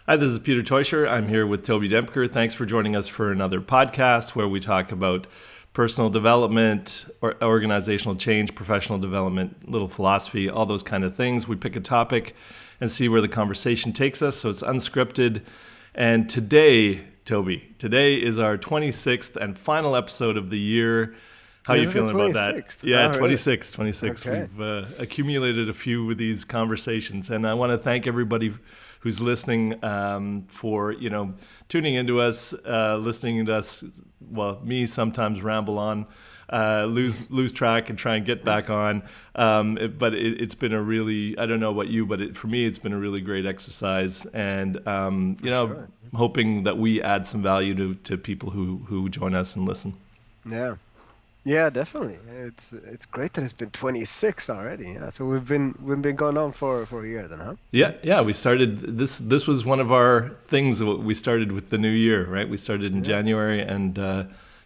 Hi, this is Peter Teuscher. I'm here with Tobi Dempker. Thanks for joining us for another podcast where we talk about personal development, or organizational change, professional development, little philosophy, all those kind of things. We pick a topic and see where the conversation takes us. So it's unscripted. And today, today is our 26th and final episode of the year. How are you feeling about that? Yeah, Oh, really? 26, 26. Okay. We've accumulated a few of these conversations. And I want to thank everybody who's listening for, tuning into us, listening to us, well, me sometimes ramble on, lose track and try and get back on. It's been a really, I don't know about you, but for me, it's been a really great exercise. And, Sure. hoping that we add some value to people who join us and listen. Yeah. Yeah, definitely. It's great that it's been 26 already. Yeah. So we've been going on for a year then, huh? Yeah. We started this. This was one of our things that we started with the new year, right? We started in Yeah. January, and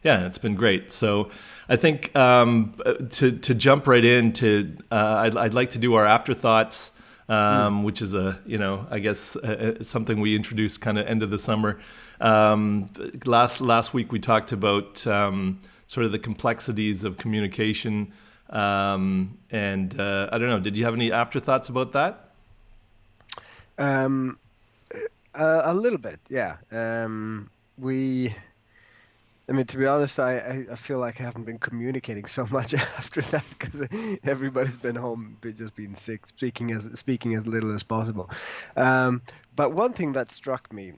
it's been great. So I think to jump right into, I'd like to do our afterthoughts, Mm. which is I guess something we introduced kind of end of the summer. Last week we talked about sort of the complexities of communication. And I don't know, did you have any afterthoughts about that? Um, a little bit, yeah. We, I mean, to be honest, I feel like I haven't been communicating so much after that because everybody's been home, just being sick, speaking as little as possible. Um, but one thing that struck me,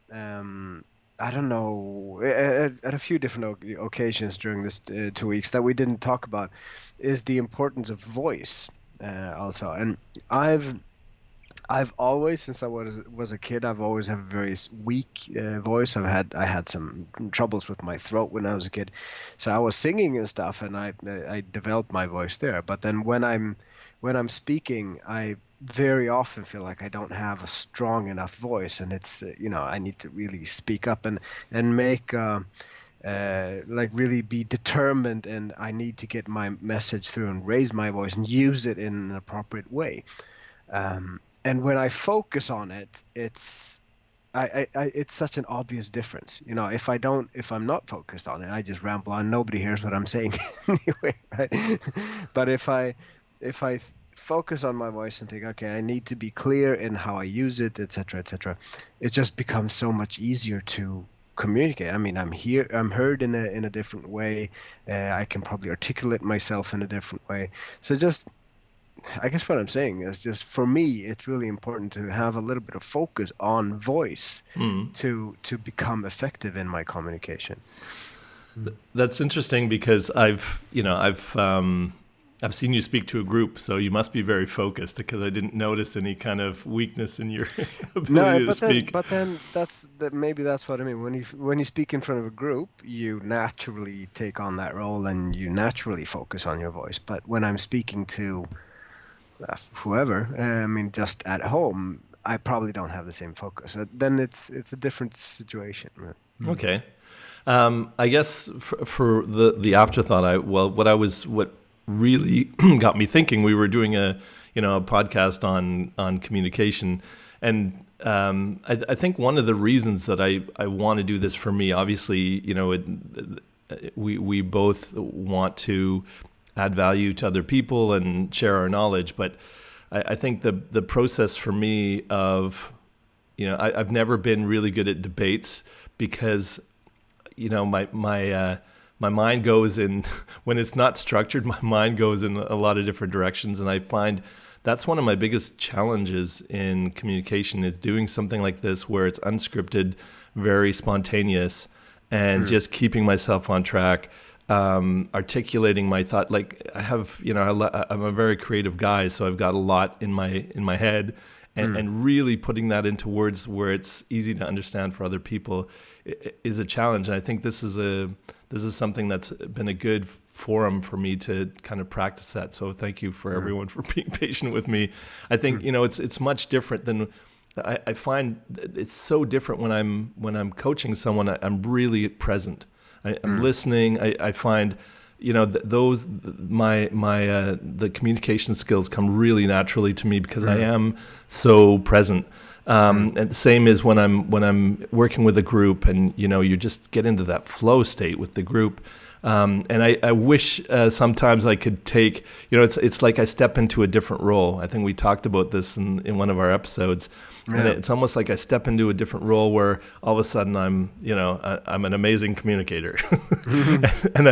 I don't know, at a few different occasions during this 2 weeks that we didn't talk about, is the importance of voice, also. And I've I've always, since I was a kid, I've always had a very weak voice. I had some troubles with my throat when I was a kid, so I was singing and stuff, and I developed my voice there. But then when I'm speaking, I very often feel like I don't have a strong enough voice, and it's I need to really speak up and make like really be determined, and I need to get my message through and raise my voice and use it in an appropriate way. And when I focus on it, it's such an obvious difference. If I'm not focused on it, I just ramble on. Nobody hears what I'm saying anyway, right? But if I focus on my voice and think, okay, I need to be clear in how I use it, etc., etc., it just becomes so much easier to communicate. I mean, I'm heard in a different way. I can probably articulate myself in a different way. So just I guess what I'm saying is just for me, it's really important to have a little bit of focus on voice Mm. to become effective in my communication. Mm. That's interesting because I've seen you speak to a group, so you must be very focused because I didn't notice any kind of weakness in your No, ability to but then speak. but then maybe that's what I mean. When you speak in front of a group, you naturally take on that role and you naturally focus on your voice. But when I'm speaking to whoever, I mean, just at home, I probably don't have the same focus. Then it's a different situation, right? Mm. Okay. I guess for the afterthought, what really got me thinking. We were doing a podcast on communication, and I think one of the reasons that I want to do this for me, obviously, we both want to add value to other people and share our knowledge, but I think the process for me of I've never been really good at debates because my mind goes in when it's not structured. My mind goes in a lot of different directions, and I find that's one of my biggest challenges in communication is doing something like this where it's unscripted, very spontaneous, and Mm. just keeping myself on track, articulating my thought. Like I have, I'm a very creative guy, so I've got a lot in my head, Mm. and really putting that into words where it's easy to understand for other people is a challenge. And I think this is something that's been a good forum for me to kind of practice that. So thank you for Mm. everyone for being patient with me. I think Mm. it's much different than I find it's so different when I'm coaching someone. I'm really present. I'm Mm. listening. I find those my the communication skills come really naturally to me because I Mm. am so present. Mm. And the same is when I'm working with a group, and you just get into that flow state with the group. And I wish sometimes I could take, it's like I step into a different role. I think we talked about this in one of our episodes, and Yeah. it's almost like I step into a different role where all of a sudden I'm an amazing communicator, and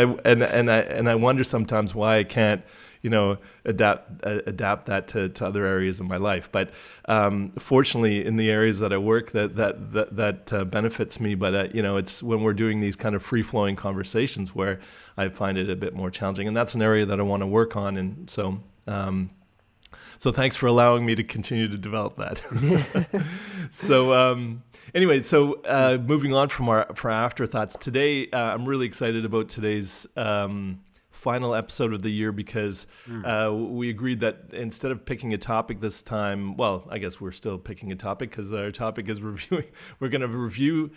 I wonder sometimes why I can't adapt that to other areas of my life. But fortunately, in the areas that I work, that benefits me. But it's when we're doing these kind of free flowing conversations where I find it a bit more challenging, and that's an area that I want to work on. And so thanks for allowing me to continue to develop that. So anyway, moving on from our afterthoughts today, I'm really excited about today's final episode of the year because Mm. we agreed that instead of picking a topic this time, well, I guess we're still picking a topic because our topic is reviewing. We're going to review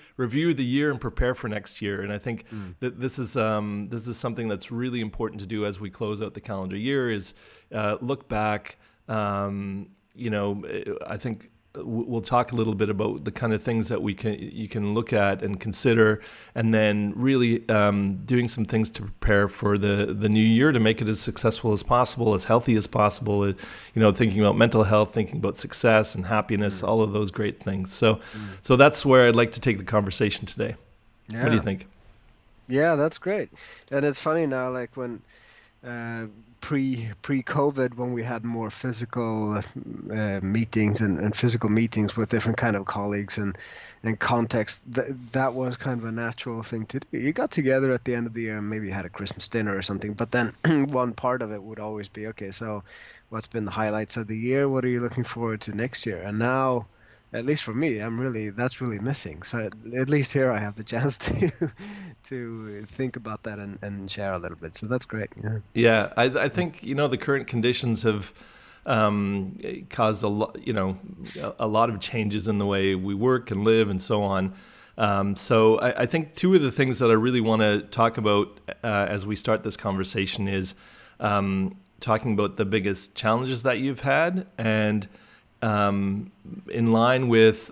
the year and prepare for next year, and I think Mm. that this is something that's really important to do as we close out the calendar year. Is look back. I think we'll talk a little bit about the kind of things that you can look at and consider, and then really doing some things to prepare for the new year to make it as successful as possible, as healthy as possible. Thinking about mental health, thinking about success and happiness, Mm. all of those great things. So, Mm. so that's where I'd like to take the conversation today. What do you Yeah. think? Yeah, that's great. And it's funny now, like when uh, pre-COVID, when we had more physical meetings and physical meetings with different kind of colleagues and context, that was kind of a natural thing to do. You got together at the end of the year and maybe had a Christmas dinner or something, but then one part of it would always be, okay, so what's been the highlights of the year? What are you looking forward to next year? And now, at least for me, that's really missing. So at least here I have the chance to think about that and share a little bit. So that's great. Yeah. Yeah, I think the current conditions have caused a lot of changes in the way we work and live and so on. So I think two of the things that I really want to talk about as we start this conversation is talking about the biggest challenges that you've had, and in line with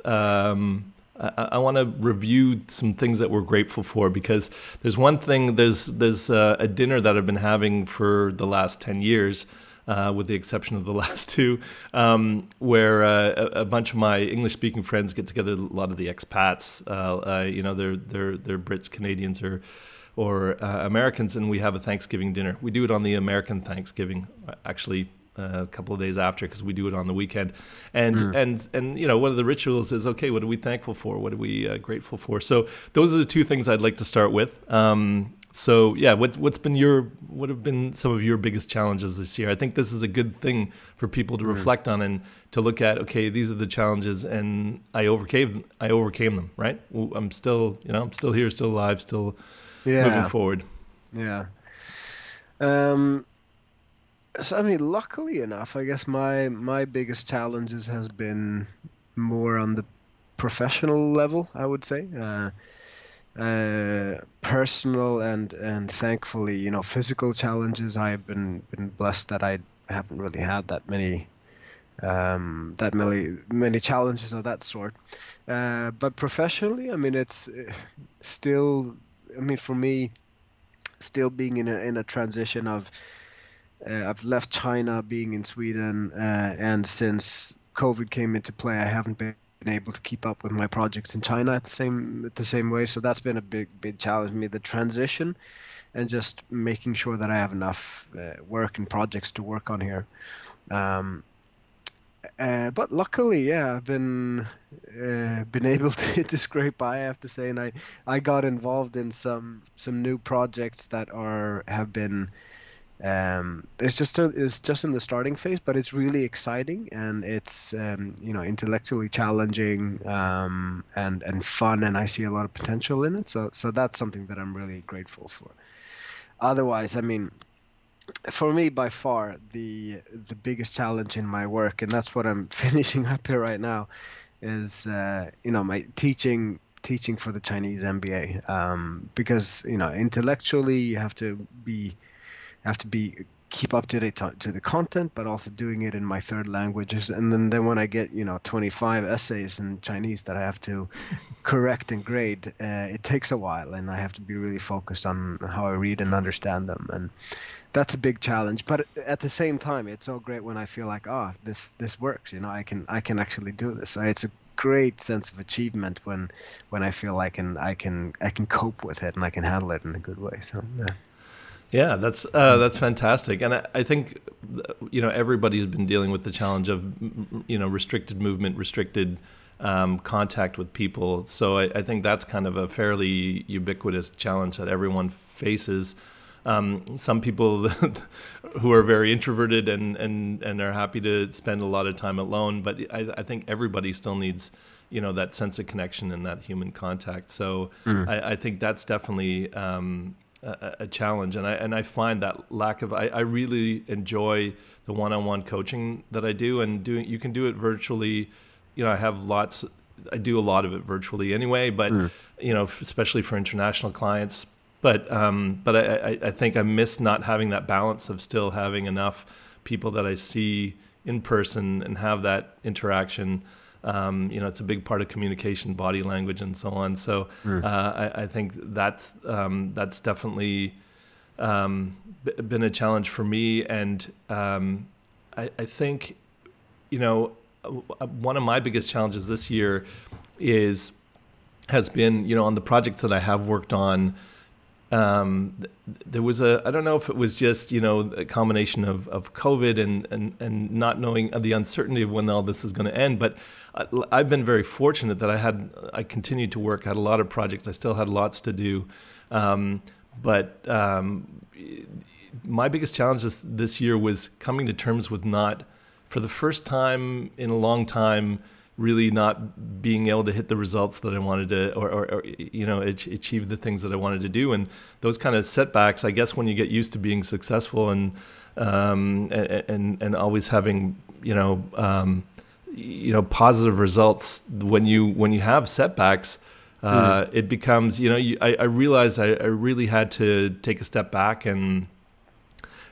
I want to review some things that we're grateful for, because there's one thing, there's a dinner that I've been having for the last 10 years, with the exception of the last two, where a bunch of my English-speaking friends get together, a lot of the expats, they're Brits, Canadians, or Americans, and we have a Thanksgiving dinner. We do it on the American Thanksgiving, actually a couple of days after, because we do it on the weekend. And Mm. one of the rituals is, okay, what are we thankful for? What are we grateful for? So those are the two things I'd like to start with. So yeah, what have been some of your biggest challenges this year? I think this is a good thing for people to Mm. reflect on and to look at. Okay, these are the challenges, and I overcame them. Right? I'm still here, still alive, still moving Yeah. forward. Yeah. Um, so I mean, luckily enough, I guess my biggest challenges has been more on the professional level, I would say. Personal and thankfully, physical challenges. I've been blessed that I haven't really had that many challenges of that sort. But professionally, I mean, it's still, I mean, for me, still being in a transition of I've left China, being in Sweden, and since COVID came into play, I haven't been able to keep up with my projects in China at the same way. So that's been a big challenge for me, the transition, and just making sure that I have enough work and projects to work on here. Um, but luckily, yeah, I've been able to scrape by, I have to say, and I got involved in some new projects that have been it's just in the starting phase, but it's really exciting, and it's intellectually challenging, and fun, and I see a lot of potential in it. So that's something that I'm really grateful for. Otherwise, I mean, for me, by far the biggest challenge in my work, and that's what I'm finishing up here right now, is my teaching. teaching for the Chinese MBA, because intellectually you have to be keep up to date to the content, but also doing it in my third languages. And then when I get 25 essays in Chinese that I have to correct and grade, it takes a while, and I have to be really focused on how I read and understand them. And that's a big challenge. But at the same time, it's so great when I feel like, this works. I can actually do this. So it's a great sense of achievement when I feel like I can cope with it and I can handle it in a good way. So yeah. Yeah, that's fantastic, and I think everybody's been dealing with the challenge of restricted movement, restricted contact with people. So I think that's kind of a fairly ubiquitous challenge that everyone faces. Some people who are very introverted and are happy to spend a lot of time alone, but I think everybody still needs that sense of connection and that human contact. So I think that's definitely a challenge, and I find that lack of I really enjoy the one-on-one coaching that I do, and you can do it virtually. I do a lot of it virtually anyway, but especially for international clients. But I think I miss not having that balance of still having enough people that I see in person and have that interaction. It's a big part of communication, body language, and so on. So I think that's definitely been a challenge for me. And I think, one of my biggest challenges this year has been, on the projects that I have worked on. There was I don't know if it was just, a combination of COVID and not knowing the uncertainty of when all this is going to end. But I've been very fortunate that I continued to work, had a lot of projects. I still had lots to do. But my biggest challenge this year was coming to terms with not, for the first time in a long time, really not being able to hit the results that I wanted to, or achieve the things that I wanted to do. And those kind of setbacks, I guess, when you get used to being successful and always having, positive results, when you have setbacks, it becomes, I realized I really had to take a step back and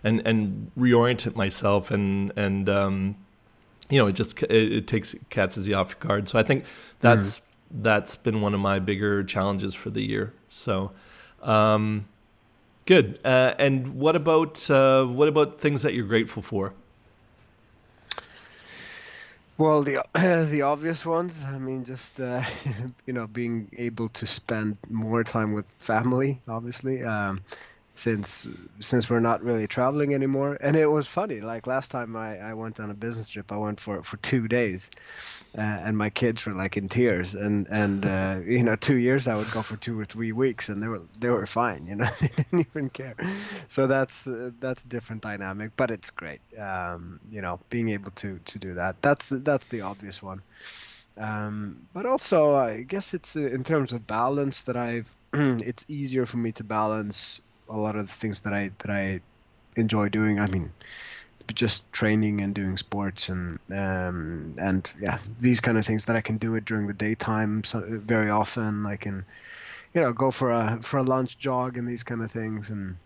reorient myself and it catches you off guard. So I think that's been one of my bigger challenges for the year. So good. And what about things that you're grateful for? Well, the obvious ones. I mean, just being able to spend more time with family, obviously. Since we're not really traveling anymore. And it was funny, like last time I went on a business trip, I went for 2 days, and my kids were like in tears. And 2 years I would go for 2 or 3 weeks, and they were fine, they didn't even care. So that's a different dynamic, but it's great. Being able to do that. That's the obvious one. But also, I guess it's in terms of balance that it's easier for me to balance a lot of the things that I enjoy doing. I mean, just training and doing sports and yeah, these kind of things that I can do it during the daytime. So very often I can, go for a lunch jog and these kind of things, and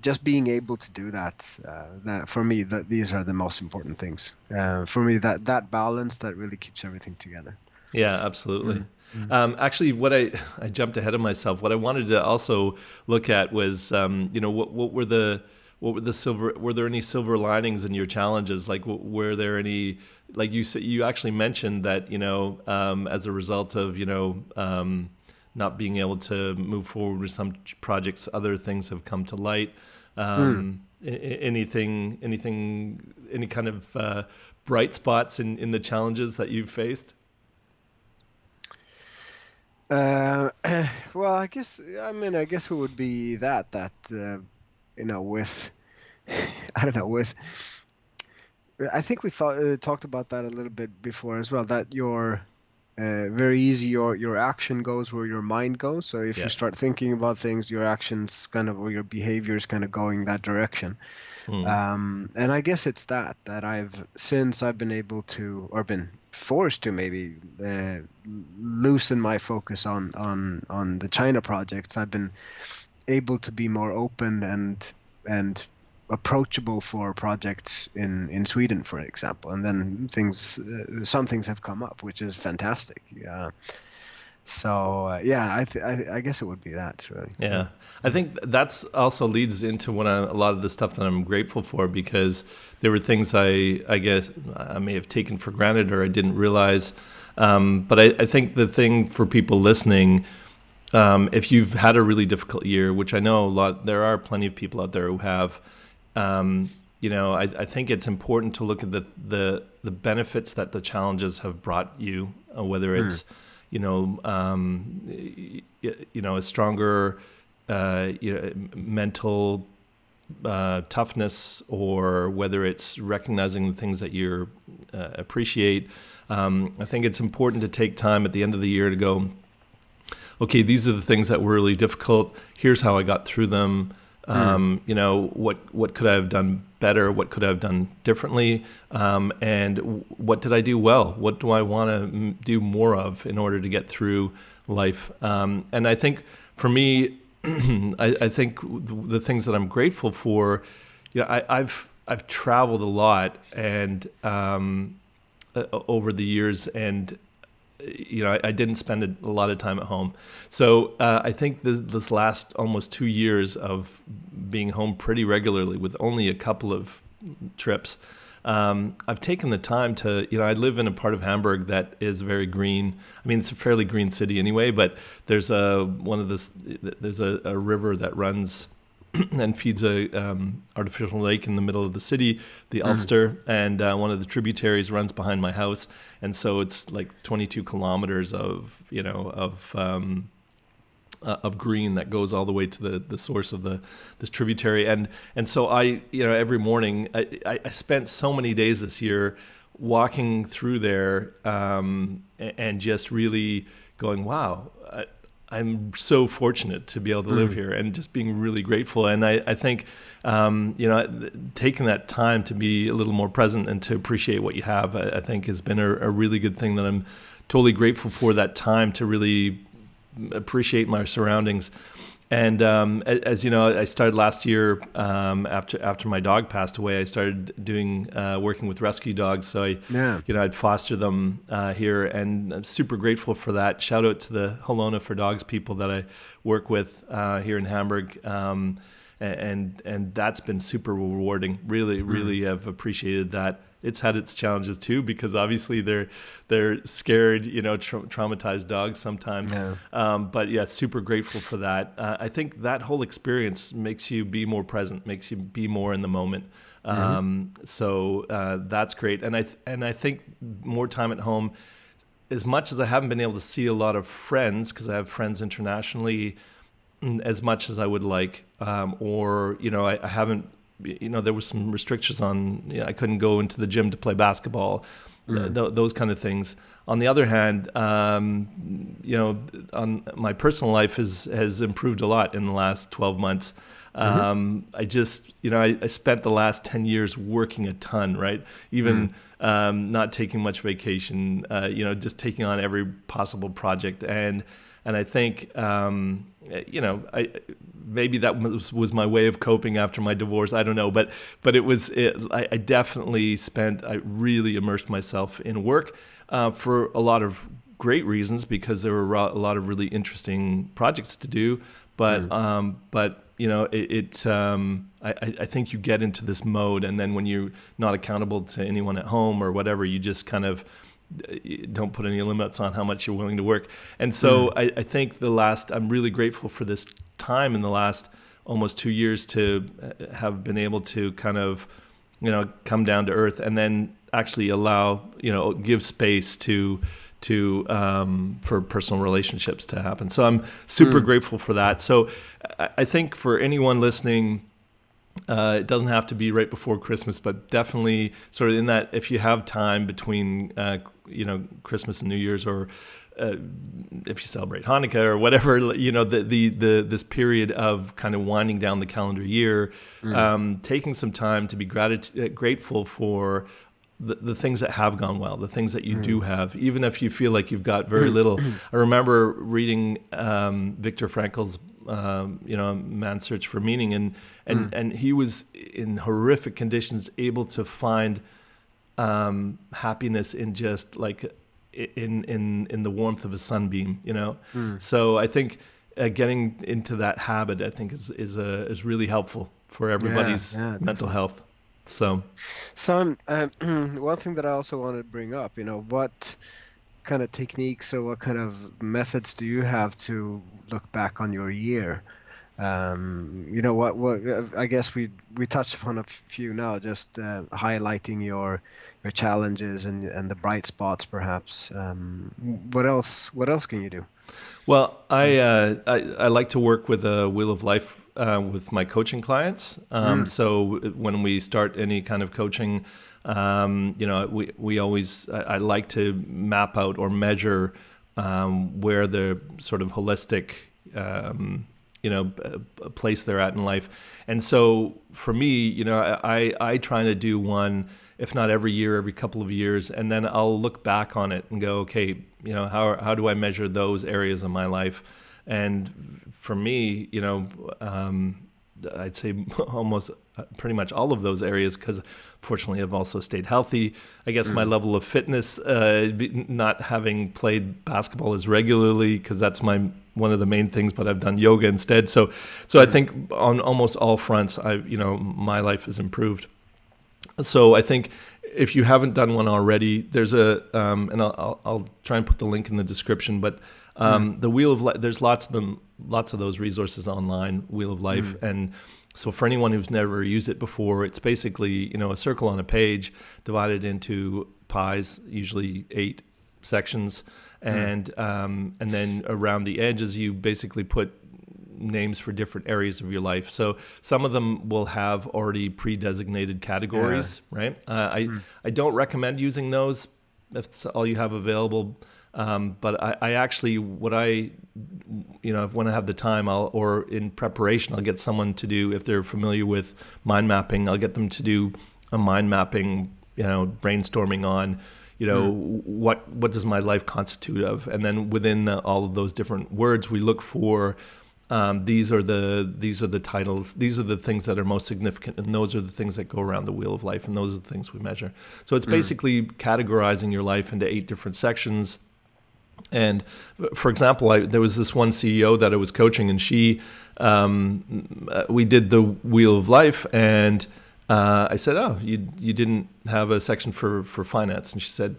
just being able to do that. That for me, these are the most important things. For me, that balance that really keeps everything together. Yeah, absolutely. Actually, what I jumped ahead of myself. What I wanted to also look at was, what were there any silver linings in your challenges? Like, were there any, like you said, you actually mentioned that, as a result of, not being able to move forward with some projects, other things have come to light. Any kind of bright spots in the challenges that you've faced? Well, I guess it would be that with I don't know, with I think we talked about that a little bit before as well, that very easy your action goes where your mind goes. So if you start thinking about things, your actions or your behavior is kind of going that direction. And I guess it's that since I've been able to, or been forced to maybe loosen my focus on the China projects, I've been able to be more open and approachable for projects in Sweden, for example. And then some things have come up, which is fantastic. So yeah, I guess it would be that, really. Yeah, I think that's also leads into a lot of the stuff that I'm grateful for, because there were things I guess I may have taken for granted or I didn't realize. But I think the thing for people listening, if you've had a really difficult year, which I know there are plenty of people out there who have, I think it's important to look at the benefits that the challenges have brought you, whether it's a stronger mental toughness, or whether it's recognizing the things that you appreciate. I think it's important to take time at the end of the year to go, okay, these are the things that were really difficult. Here's how I got through them. What could I have done better? What could I have done differently? And what did I do well? What do I want to do more of in order to get through life? And I think for me, I think the things that I'm grateful for, I've traveled a lot and over the years, and I didn't spend a lot of time at home. So I think this last almost 2 years of being home pretty regularly with only a couple of trips, I've taken the time to, I live in a part of Hamburg that is very green. I mean, it's a fairly green city anyway, but there's a river that runs and feeds a artificial lake in the middle of the city, the Ulster, and one of the tributaries runs behind my house, and so it's like 22 kilometers of green that goes all the way to the source of this tributary, and so I every morning I spent so many days this year walking through there and just really going, wow. I'm so fortunate to be able to live here, and just being really grateful. And I think, taking that time to be a little more present and to appreciate what you have, I think has been a really good thing that I'm totally grateful for, that time to really appreciate my surroundings. And as you know, I started last year after my dog passed away. I started doing working with rescue dogs. So I'd foster them here, and I'm super grateful for that. Shout out to the Halona for Dogs people that I work with here in Hamburg, and that's been super rewarding. Really have appreciated that. It's had its challenges too, because obviously they're scared, traumatized dogs sometimes. Yeah. But yeah, super grateful for that. I think that whole experience makes you be more present, makes you be more in the moment. So that's great. And I think more time at home, as much as I haven't been able to see a lot of friends, because I have friends internationally, as much as I would like, I haven't. There was some restrictions on, I couldn't go into the gym to play basketball, those kind of things. On the other hand, on my personal life has improved a lot in the last 12 months. I spent the last 10 years working a ton, right? Even not taking much vacation, just taking on every possible project. And I think, maybe that was my way of coping after my divorce. I don't know, but I definitely I really immersed myself in work for a lot of great reasons, because there were a lot of really interesting projects to do. But I think you get into this mode, and then when you're not accountable to anyone at home or whatever, you just kind of don't put any limits on how much you're willing to work. And so I think I'm really grateful for this time in the last almost 2 years to have been able to kind of, come down to earth, and then actually allow, give space for personal relationships to happen. So I'm super grateful for that. So I think for anyone listening, it doesn't have to be right before Christmas, but definitely sort of in that, if you have time between, Christmas and New Year's, or if you celebrate Hanukkah or whatever, this period of kind of winding down the calendar year, taking some time to be grateful for the things that have gone well, the things that you do have, even if you feel like you've got very little. I remember reading Viktor Frankl's, Man's Search for Meaning, and he was in horrific conditions able to find happiness in just like in the warmth of a sunbeam, So I think getting into that habit, I think is really helpful for everybody's mental health. So one thing that I also wanted to bring up, what kind of techniques or what kind of methods do you have to look back on your year? What I guess we touched upon a few now, just highlighting your challenges and the bright spots, perhaps. What else can you do? Well, I like to work with a Wheel of Life with my coaching clients. So when we start any kind of coaching, we always I like to map out or measure where the sort of holistic place they're at in life. And so for me, I try to do one, if not every year, every couple of years, and then I'll look back on it and go, okay, how do I measure those areas of my life? And for me, I'd say almost pretty much all of those areas, because fortunately I've also stayed healthy. I guess my level of fitness, not having played basketball as regularly, because that's one of the main things, but I've done yoga instead. So I think on almost all fronts, my life has improved. So I think if you haven't done one already, there's and I'll try and put the link in the description, but the Wheel of Life, there's lots of those resources online, Wheel of Life. And so for anyone who's never used it before, it's basically, a circle on a page divided into pies, usually 8 sections. And then around the edges, you basically put names for different areas of your life. So some of them will have already pre-designated categories, right? I don't recommend using those if it's all you have available. But I actually, when I have the time, or in preparation, I'll get someone to do, if they're familiar with mind mapping, I'll get them to do a mind mapping, brainstorming on, what does my life constitute of? And then within all of those different words, we look for, these are the titles, these are the things that are most significant, and those are the things that go around the Wheel of Life, and those are the things we measure. So it's basically categorizing your life into 8 different sections. And for example, there was this one CEO that I was coaching, and she, we did the Wheel of Life, and I said, "Oh, you didn't have a section for finance?" And she said,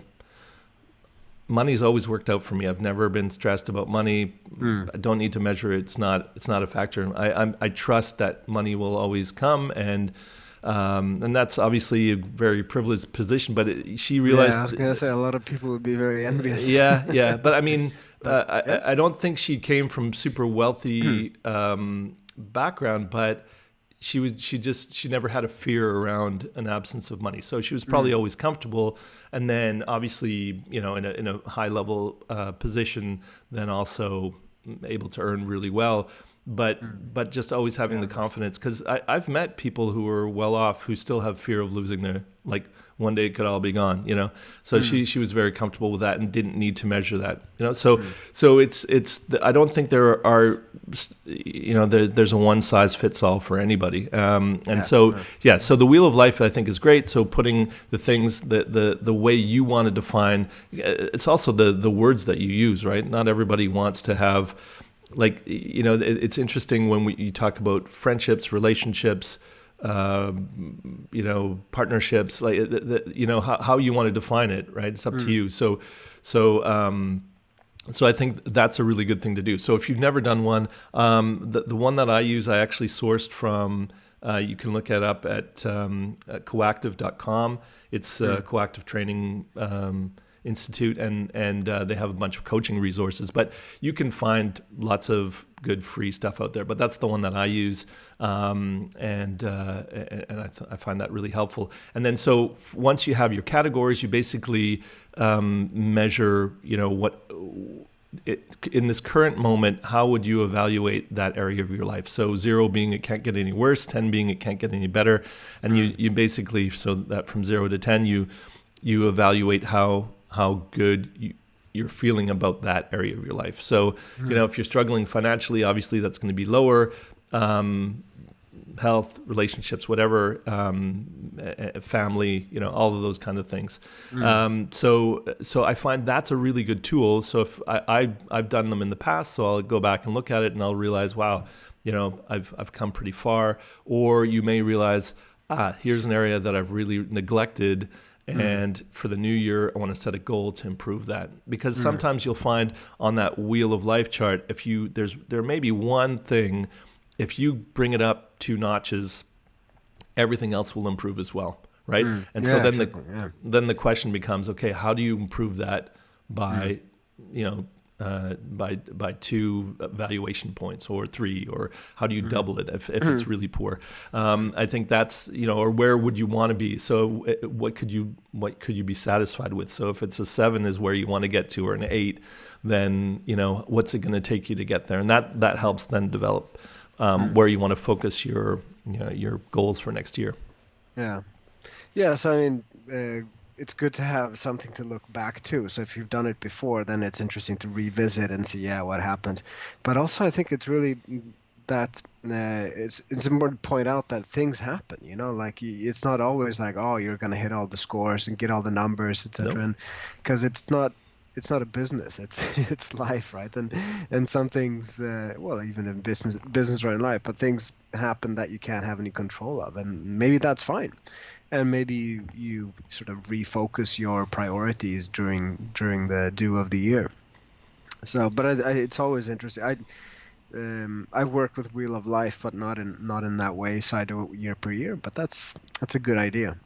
"Money's always worked out for me. I've never been stressed about money. I don't need to measure it. It's not a factor. I trust that money will always come." And that's obviously a very privileged position, but she realized. Yeah, I was going to say a lot of people would be very envious. Yeah. But I mean, I don't think she came from super wealthy background, but she never had a fear around an absence of money. So she was probably always comfortable. And then obviously, in a high level position, then also able to earn really well. But just always having the confidence, because I've met people who are well off who still have fear of losing their, like, one day it could all be gone, So she was very comfortable with that and didn't need to measure that, So it's I don't think there are, there's a one size fits all for anybody. So the Wheel of Life, I think, is great. So putting the things the way you want to define, it's also the words that you use, right? Not everybody wants to have, like, it's interesting when you talk about friendships, relationships, partnerships, like, how you want to define it, right? It's up to you. So I think that's a really good thing to do. So if you've never done one, the one that I use, I actually sourced from, you can look it up at coactive.com. It's Coactive Training Institute, and they have a bunch of coaching resources, but you can find lots of good free stuff out there. But that's the one that I use, and I find that really helpful. And then so once you have your categories, you basically measure, in this current moment, how would you evaluate that area of your life? So 0 being it can't get any worse, 10 being it can't get any better, and you basically, so that from 0 to 10, you you evaluate how good you're feeling about that area of your life. So, if you're struggling financially, obviously that's going to be lower. Health, relationships, whatever, family, all of those kind of things. So I find that's a really good tool. So if I've done them in the past, so I'll go back and look at it and I'll realize, wow, I've come pretty far. Or you may realize, here's an area that I've really neglected. And for the new year, I want to set a goal to improve that. Because sometimes you'll find on that wheel of life chart, there may be one thing. If you bring it up 2 notches, everything else will improve as well, right? And so then the question becomes, okay, how do you improve that by, by 2 valuation points or 3, or how do you double it if it's really poor? I think that's, or where would you want to be? So what could you be satisfied with? So if it's a 7 is where you want to get to, or an 8, then, what's it going to take you to get there? And that helps then develop where you want to focus your goals for next year. Yeah. So I mean, it's good to have something to look back to. So if you've done it before, then it's interesting to revisit and see, what happened. But also, I think it's really that it's important to point out that things happen. Like it's not always like, oh, you're going to hit all the scores and get all the numbers, etc. Nope. And because it's not a business, it's life, right? And some things, even in business or in life, but things happen that you can't have any control of, and maybe that's fine. And maybe you sort of refocus your priorities during the due of the year. So, but it's always interesting. I work with Wheel of Life, but not in that way. So I do it year per year, but that's a good idea.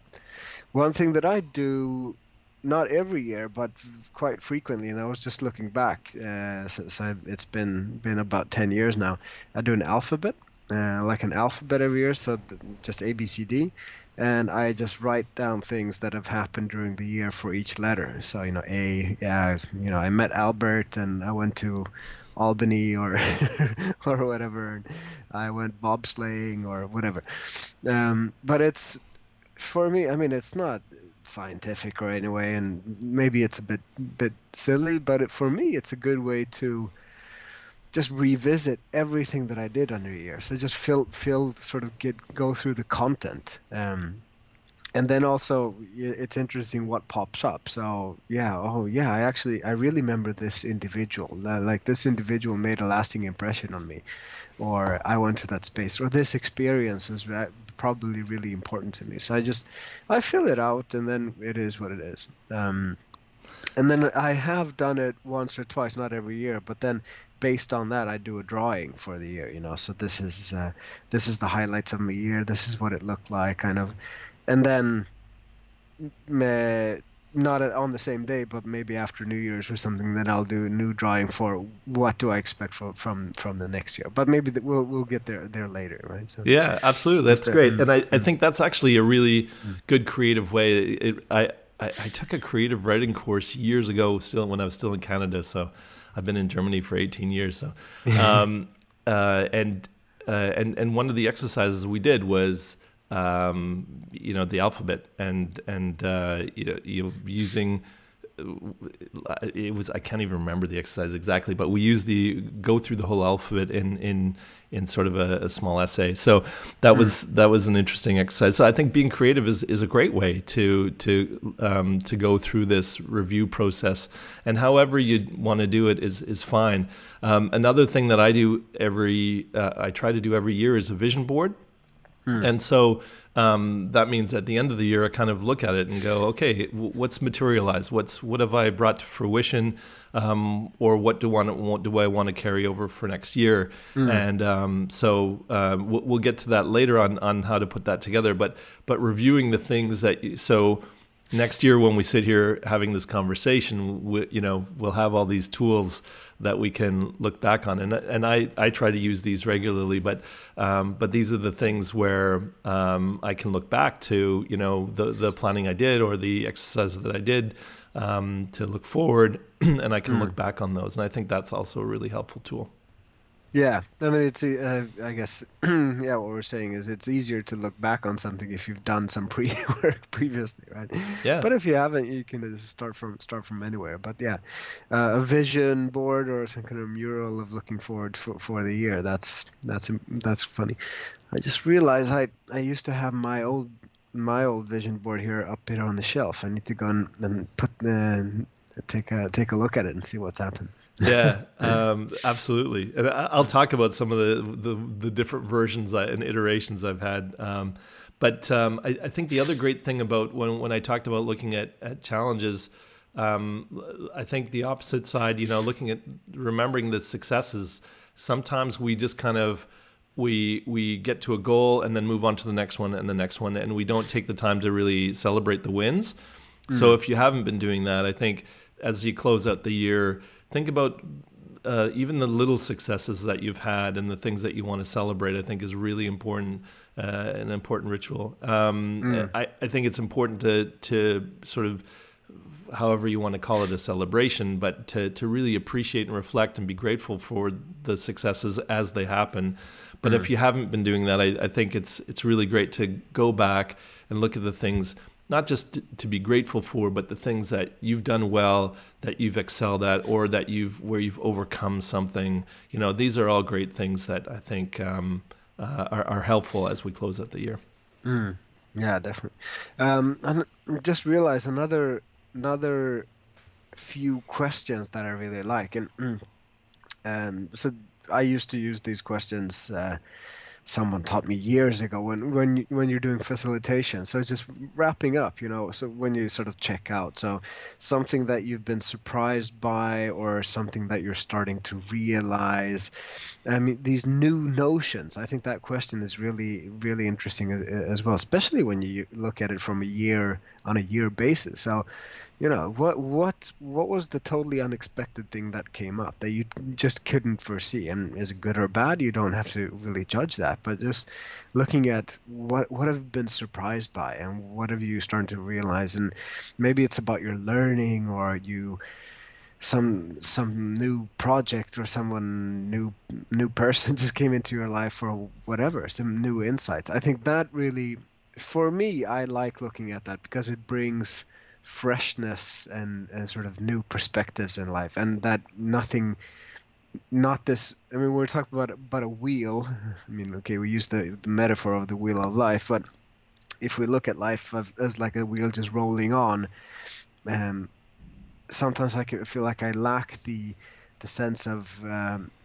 One thing that I do, not every year, but quite frequently, and I was just looking back, so it's been about 10 years now. I do an alphabet, like an alphabet every year, so just A, B, C, D, and I just write down things that have happened during the year for each letter. So, A, I met Albert and I went to Albany or or whatever, and I went bobsleighing or whatever. But it's, for me, I mean, it's not scientific or anyway, and maybe it's a bit silly, but for me it's a good way to just revisit everything that I did under a year. So just sort of go through the content, and then also it's interesting what pops up. So I really remember this individual, like this individual made a lasting impression on me, or I went to that space, or this experience was probably really important to me. So I fill it out, and then it is what it is. And then I have done it once or twice, not every year, but then based on that, I do a drawing for the year, So this is the highlights of my year. This is what it looked like, kind of. And then not on the same day, but maybe after New Year's or something, then I'll do a new drawing for what do I expect from the next year. But maybe we'll get there later, right? So yeah, absolutely, that's great. And I think that's actually a really good creative way. I took a creative writing course years ago, still when I was still in Canada. So I've been in Germany for 18 years. So and one of the exercises we did was the alphabet and using, it was, I can't even remember the exercise exactly, but we used go through the whole alphabet in sort of a small essay. So that was an interesting exercise. So I think being creative is a great way to go through this review process, and however you want to do it is fine. Another thing that I do I try to do every year is a vision board. And so that means at the end of the year, I kind of look at it and go, okay, what's materialized? What have I brought to fruition? Or what do I want to carry over for next year? And so we'll get to that later on how to put that together. But reviewing the things so next year when we sit here having this conversation, we'll have all these tools that we can look back on, and I try to use these regularly, but these are the things where I can look back to the planning I did or the exercises that I did to look forward, and I can look back on those, and I think that's also a really helpful tool. Yeah, I mean, I guess, yeah, what we're saying is it's easier to look back on something if you've done some pre-work previously, right? Yeah. But if you haven't, you can just start from anywhere. But yeah, a vision board or some kind of mural of looking forward for the year. That's funny. I just realized I used to have my old vision board here up here on the shelf. I need to go and take a look at it and see what's happened. Yeah, absolutely. And I'll talk about some of the different versions and iterations I've had. But I think the other great thing about when I talked about looking at challenges, I think the opposite side, looking at remembering the successes, sometimes we just kind of we get to a goal and then move on to the next one and the next one, and we don't take the time to really celebrate the wins. So Mm, if you haven't been doing that, I think as you close out the year, think about even the little successes that you've had and the things that you want to celebrate. I think is really important, an important ritual. mm, I think it's important to sort of, however you want to call it, a celebration, but to really appreciate and reflect and be grateful for the successes as they happen. But mm, if you haven't been doing that, I think it's really great to go back and look at the things, not just to be grateful for, but the things that you've done well, that you've excelled at, or that where you've overcome something. These are all great things that I think are helpful as we close out the year. mm. Yeah, definitely. And I just realized another few questions that I really like, and so I used to use these questions. Someone taught me years ago when you're doing facilitation. So just wrapping up, so when you sort of check out, so something that you've been surprised by or something that you're starting to realize. I mean, these new notions. I think that question is really, really interesting as well, especially when you look at it from a year basis. So what was the totally unexpected thing that came up that you just couldn't foresee? And is it good or bad? You don't have to really judge that, but just looking at what have you been surprised by and what have you started to realize, and maybe it's about your learning or you some new project or someone new person just came into your life or whatever, some new insights. I think that really, for me, I like looking at that because it brings freshness and sort of new perspectives in life, and that nothing, not this. I mean, we're talking about a wheel. I mean, okay, we use the metaphor of the wheel of life, but if we look at life as like a wheel just rolling on, um, sometimes feel like I lack the sense of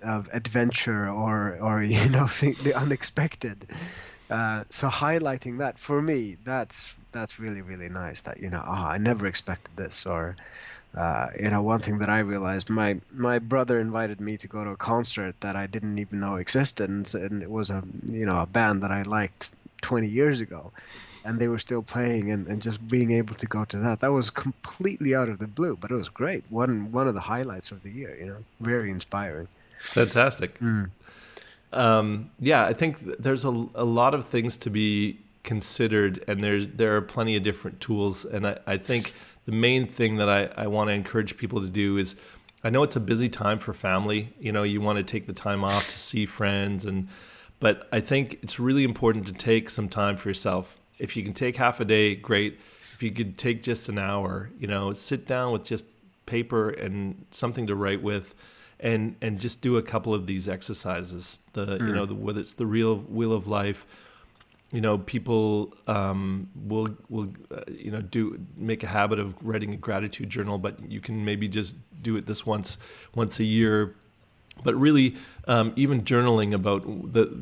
adventure or the unexpected. So highlighting that for me, that's really really nice. That I never expected this. Or one thing that I realized, my brother invited me to go to a concert that I didn't even know existed, and it was a band that I liked 20 years ago, and they were still playing, and just being able to go to that was completely out of the blue, but it was great. One of the highlights of the year, very inspiring. Fantastic. Mm, Yeah, I think there's a lot of things to be considered, and there are plenty of different tools. And I think the main thing that I want to encourage people to do is, I know it's a busy time for family. You want to take the time off to see friends, but I think it's really important to take some time for yourself. If you can take half a day, great. If you could take just an hour, sit down with just paper and something to write with, and just do a couple of these exercises. mm, Whether it's the real wheel of life, people will do make a habit of writing a gratitude journal, but you can maybe just do it this once a year. But really, even journaling about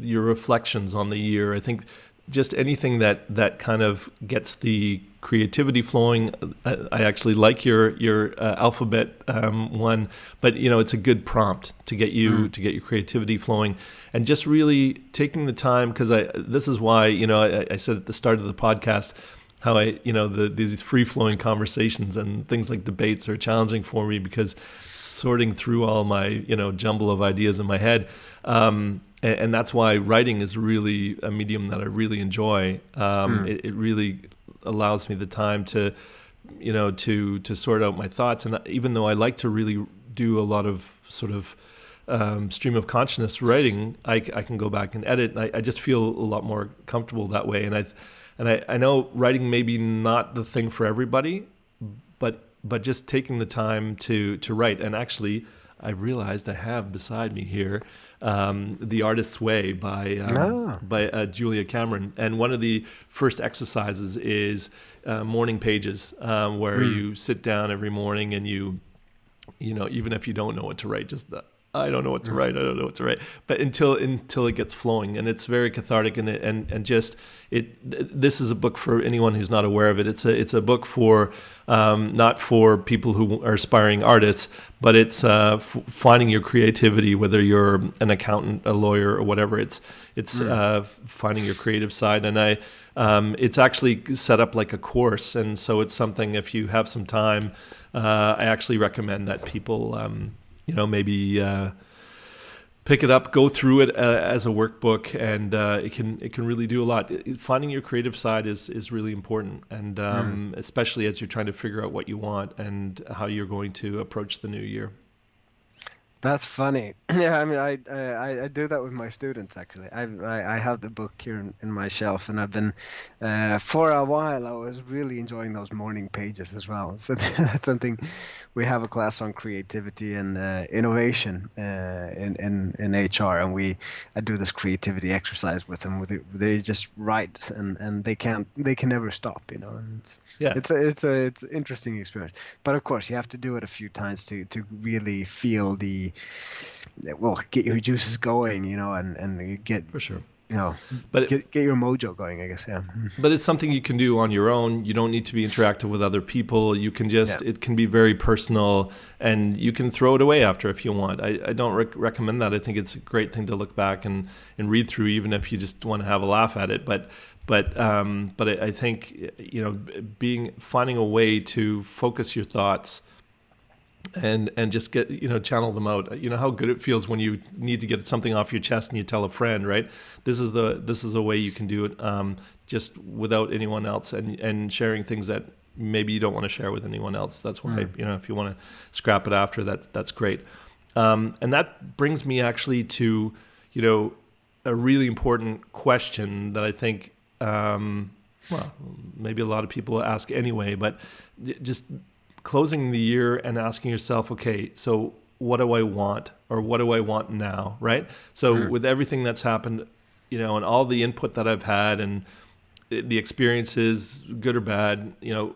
your reflections on the year. I think just anything that kind of gets the creativity flowing. I actually like your alphabet one, but it's a good prompt to get mm, to get your creativity flowing, and just really taking the time, because this is why I said at the start of the podcast how these free flowing conversations and things like debates are challenging for me, because sorting through all my jumble of ideas in my head. And that's why writing is really a medium that I really enjoy. mm, It really allows me the time to, to sort out my thoughts. And even though I like to really do a lot of sort of stream of consciousness writing, I can go back and edit. I just feel a lot more comfortable that way. And I know writing may be not the thing for everybody, but just taking the time to write. And actually, I realized I have beside me here The Artist's Way by Julia Cameron. And one of the first exercises is morning pages, where you sit down every morning and you know, even if you don't know what to write, just I don't know what to write. I don't know what to write. But until it gets flowing, and it's very cathartic, and just this is a book for anyone who's not aware of it. It's a book for not for people who are aspiring artists, but it's finding your creativity, whether you're an accountant, a lawyer, or whatever. It's finding your creative side, and it's actually set up like a course, and so it's something, if you have some time, I actually recommend that people maybe pick it up, go through it as a workbook, and it can really do a lot. Finding your creative side is really important, and especially as you're trying to figure out what you want and how you're going to approach the new year. That's funny. Yeah, I mean, I do that with my students actually. I have the book here in my shelf, and I've been for a while. I was really enjoying those morning pages as well. So that's something. We have a class on creativity and innovation in HR, and I do this creativity exercise with them. They just write, and they can never stop. You know, and Yeah, it's an interesting experience. But of course, you have to do it a few times to really feel get your juices going, you know, and get, for sure. you know, But get your mojo going, I guess. Yeah. But it's something you can do on your own. You don't need to be interactive with other people. You can just, Yeah. it can be very personal, and you can throw it away after if you want. I don't recommend that. I think it's a great thing to look back and read through, even if you just want to have a laugh at it. But I think, you know, finding a way to focus your thoughts and just get, you know, channel them out. You know how good it feels when you need to get something off your chest and you tell a friend, right? This is a way you can do it, just without anyone else, and sharing things that maybe you don't want to share with anyone else. That's why, you know, if you want to scrap it after, that's great. And that brings me actually to, you know, a really important question that I think, well, maybe a lot of people ask anyway, but just closing the year and asking yourself, okay, so what do I want, or what do I want now, right? So with everything that's happened, you know, and all the input that I've had, and the experiences, good or bad, you know,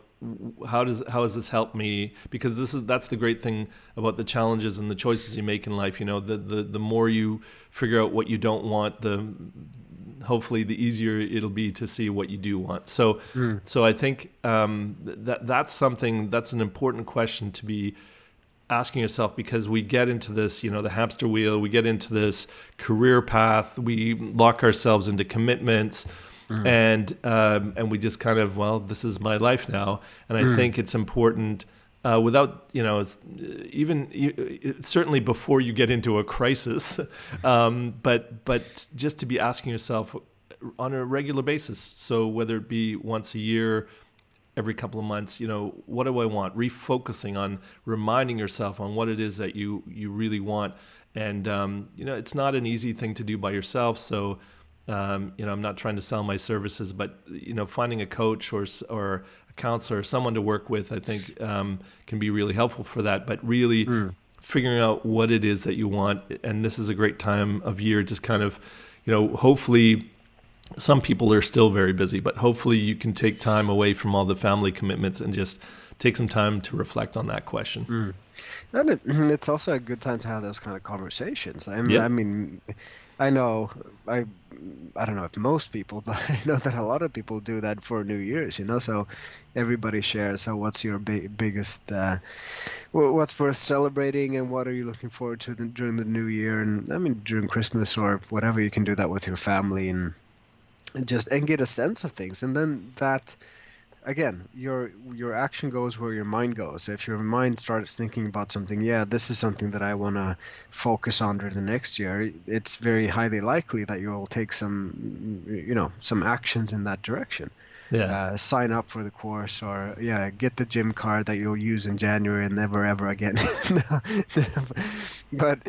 how has this helped me? Because that's the great thing about the challenges and the choices you make in life. You know, the more you figure out what you don't want, hopefully the easier it'll be to see what you do want. So I think that's an important question to be asking yourself, because we get into this, you know, the hamster wheel, we get into this career path, we lock ourselves into commitments, and we just kind of, well, this is my life now. And I think it's important, without, you know, certainly before you get into a crisis, but just to be asking yourself on a regular basis. So whether it be once a year, every couple of months, you know, what do I want? Refocusing on reminding yourself on what it is that you really want. And, you know, it's not an easy thing to do by yourself. So, you know, I'm not trying to sell my services, but, you know, finding a coach or a counselor, someone to work with, I think can be really helpful for that. But really figuring out what it is that you want. And this is a great time of year, just kind of, you know, hopefully some people are still very busy, but hopefully you can take time away from all the family commitments and just take some time to reflect on that question. And it's also a good time to have those kind of conversations. Yep. I mean, I know I don't know if most people, but I know that a lot of people do that for New Year's, you know. So everybody shares. So what's your biggest, what's worth celebrating, and what are you looking forward to during the New Year? And I mean, during Christmas or whatever, you can do that with your family, and get a sense of things. And then that, again, your action goes where your mind goes. If your mind starts thinking about something, yeah, this is something that I want to focus on during the next year, it's very highly likely that you'll take some, you know, some actions in that direction. Yeah. sign up for the course, or yeah, get the gym card that you'll use in January and never ever again. No, but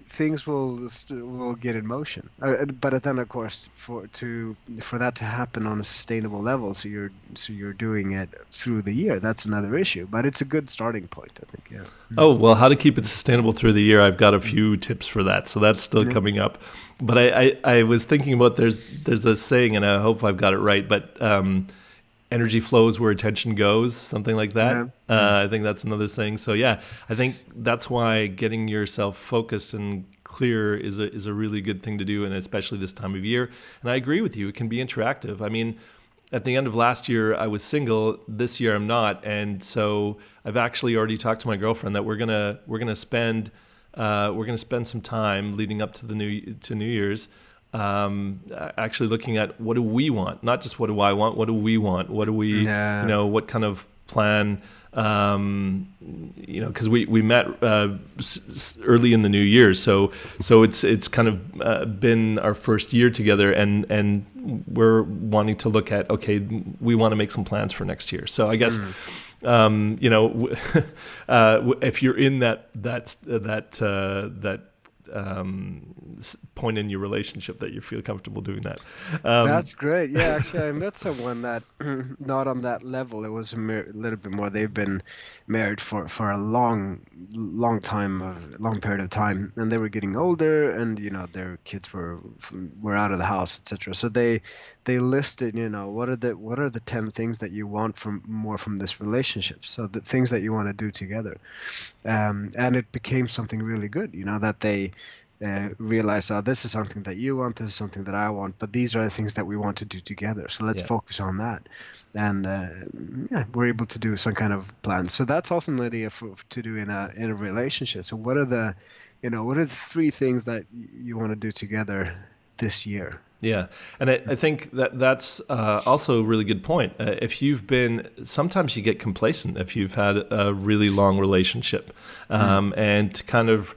things will get in motion. But then, of course, for that to happen on a sustainable level, so you're doing it through the year. That's another issue, but it's a good starting point, I think. Yeah. Oh, well, how to keep it sustainable through the year. I've got a few tips for that. So that's still Yeah. coming up. But I was thinking about there's a saying, and I hope I've got it right, but energy flows where attention goes, something like Yeah. that. I think that's another saying. So yeah, I think that's why getting yourself focused and clear is a really good thing to do, and especially this time of year. And I agree with you. It can be interactive. I mean, at the end of last year, I was single. This year, I'm not, and so I've actually already talked to my girlfriend that we're gonna spend some time leading up to New Year's, actually looking at what do we want, not just what do I want, what do we want, what do we, Yeah. what kind of plan, because we met early in the new year, so it's kind of been our first year together, and we're wanting to look at, okay, we want to make some plans for next year. So I guess if you're in that point in your relationship that you feel comfortable doing that. That's great. Yeah, actually, I met someone that not on that level. It was little bit more. They've been married for a long period of time, and they were getting older, and their kids were out of the house, etc. So they listed, what are the 10 things that you want from this relationship. So the things that you want to do together, and it became something really good. That they realize, oh, this is something that you want, this is something that I want, but these are the things that we want to do together. So let's Yeah. focus on that. And yeah, we're able to do some kind of plan. So that's also an idea to do in a relationship. So what are the 3 things that you want to do together this year? Yeah, and I think that's also a really good point. Sometimes you get complacent if you've had a really long relationship, and to kind of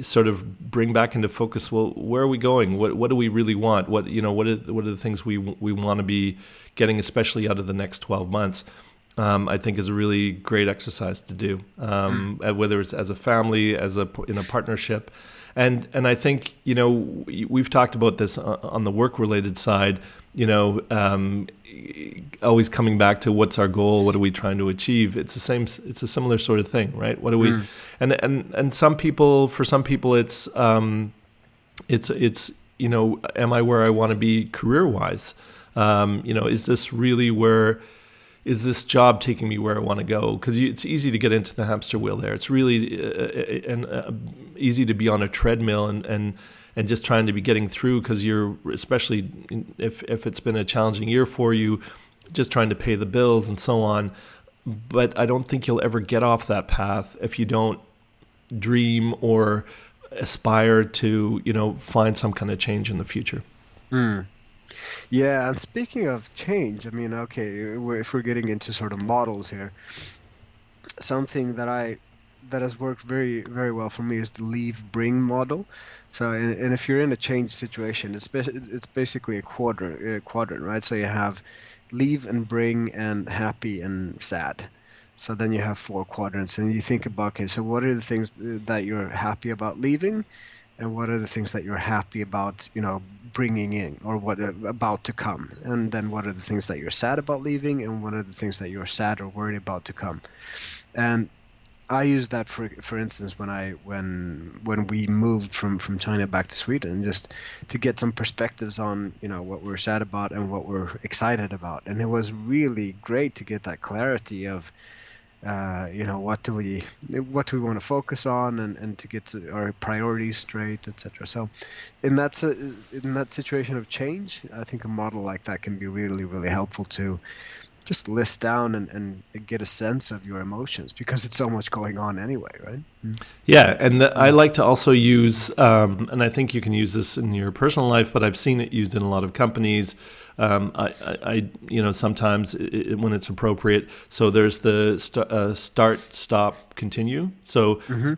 sort of bring back into focus. Well, where are we going? What do we really want? What are the things we want to be getting, especially out of the next 12 months? I think is a really great exercise to do, whether it's as a family, in a partnership. And I think, we've talked about this on the work-related side, always coming back to what's our goal, what are we trying to achieve? It's a similar sort of thing, right? What do we, and for some people, it's am I where I want to be career-wise? Is this job taking me where I want to go? Because it's easy to get into the hamster wheel there. It's really easy to be on a treadmill and just trying to be getting through, because you're, especially if it's been a challenging year for you, just trying to pay the bills and so on. But I don't think you'll ever get off that path if you don't dream or aspire to, find some kind of change in the future. Yeah, and speaking of change, I mean, okay, if we're getting into sort of models here, something that has worked very, very well for me is the leave bring model. So, and if you're in a change situation, it's basically a quadrant, right? So you have leave and bring and happy and sad. So then you have 4 quadrants, and you think about, okay, so what are the things that you're happy about leaving? And what are the things that you're happy about, bringing in, or what about to come? And then what are the things that you're sad about leaving, and what are the things that you're sad or worried about to come? And I use that for instance when we moved from China back to Sweden, just to get some perspectives on what we're sad about and what we're excited about. And it was really great to get that clarity of what do we want to focus on, and to get our priorities straight, etc. So in that situation of change, I think a model like that can be really, really helpful to just list down and get a sense of your emotions, because it's so much going on anyway, right? Yeah, and I like to also use, and I think you can use this in your personal life, but I've seen it used in a lot of companies. Sometimes when it's appropriate. So there's the start, stop, continue. So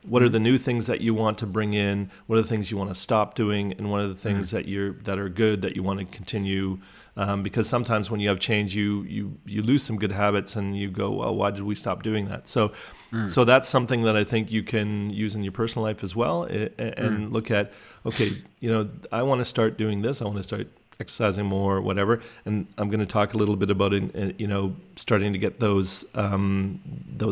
what are the new things that you want to bring in? What are the things you want to stop doing? And what are the things that are good that you want to continue because sometimes when you have change, you lose some good habits, and you go, well, why did we stop doing that? So that's something that I think you can use in your personal life as well, and look at, okay, I want to start doing this. I want to start exercising more, whatever. And I'm going to talk a little bit about starting to get those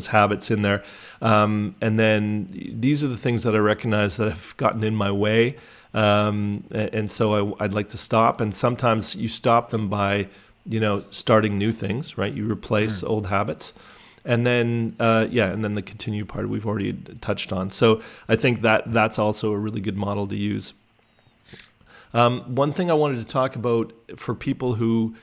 habits in there. And then these are the things that I recognize that have gotten in my way. And so I'd like to stop. And sometimes you stop them by, starting new things, right? You replace old habits. And then, and then the continue part we've already touched on. So I think that's also a really good model to use. One thing I wanted to talk about for people who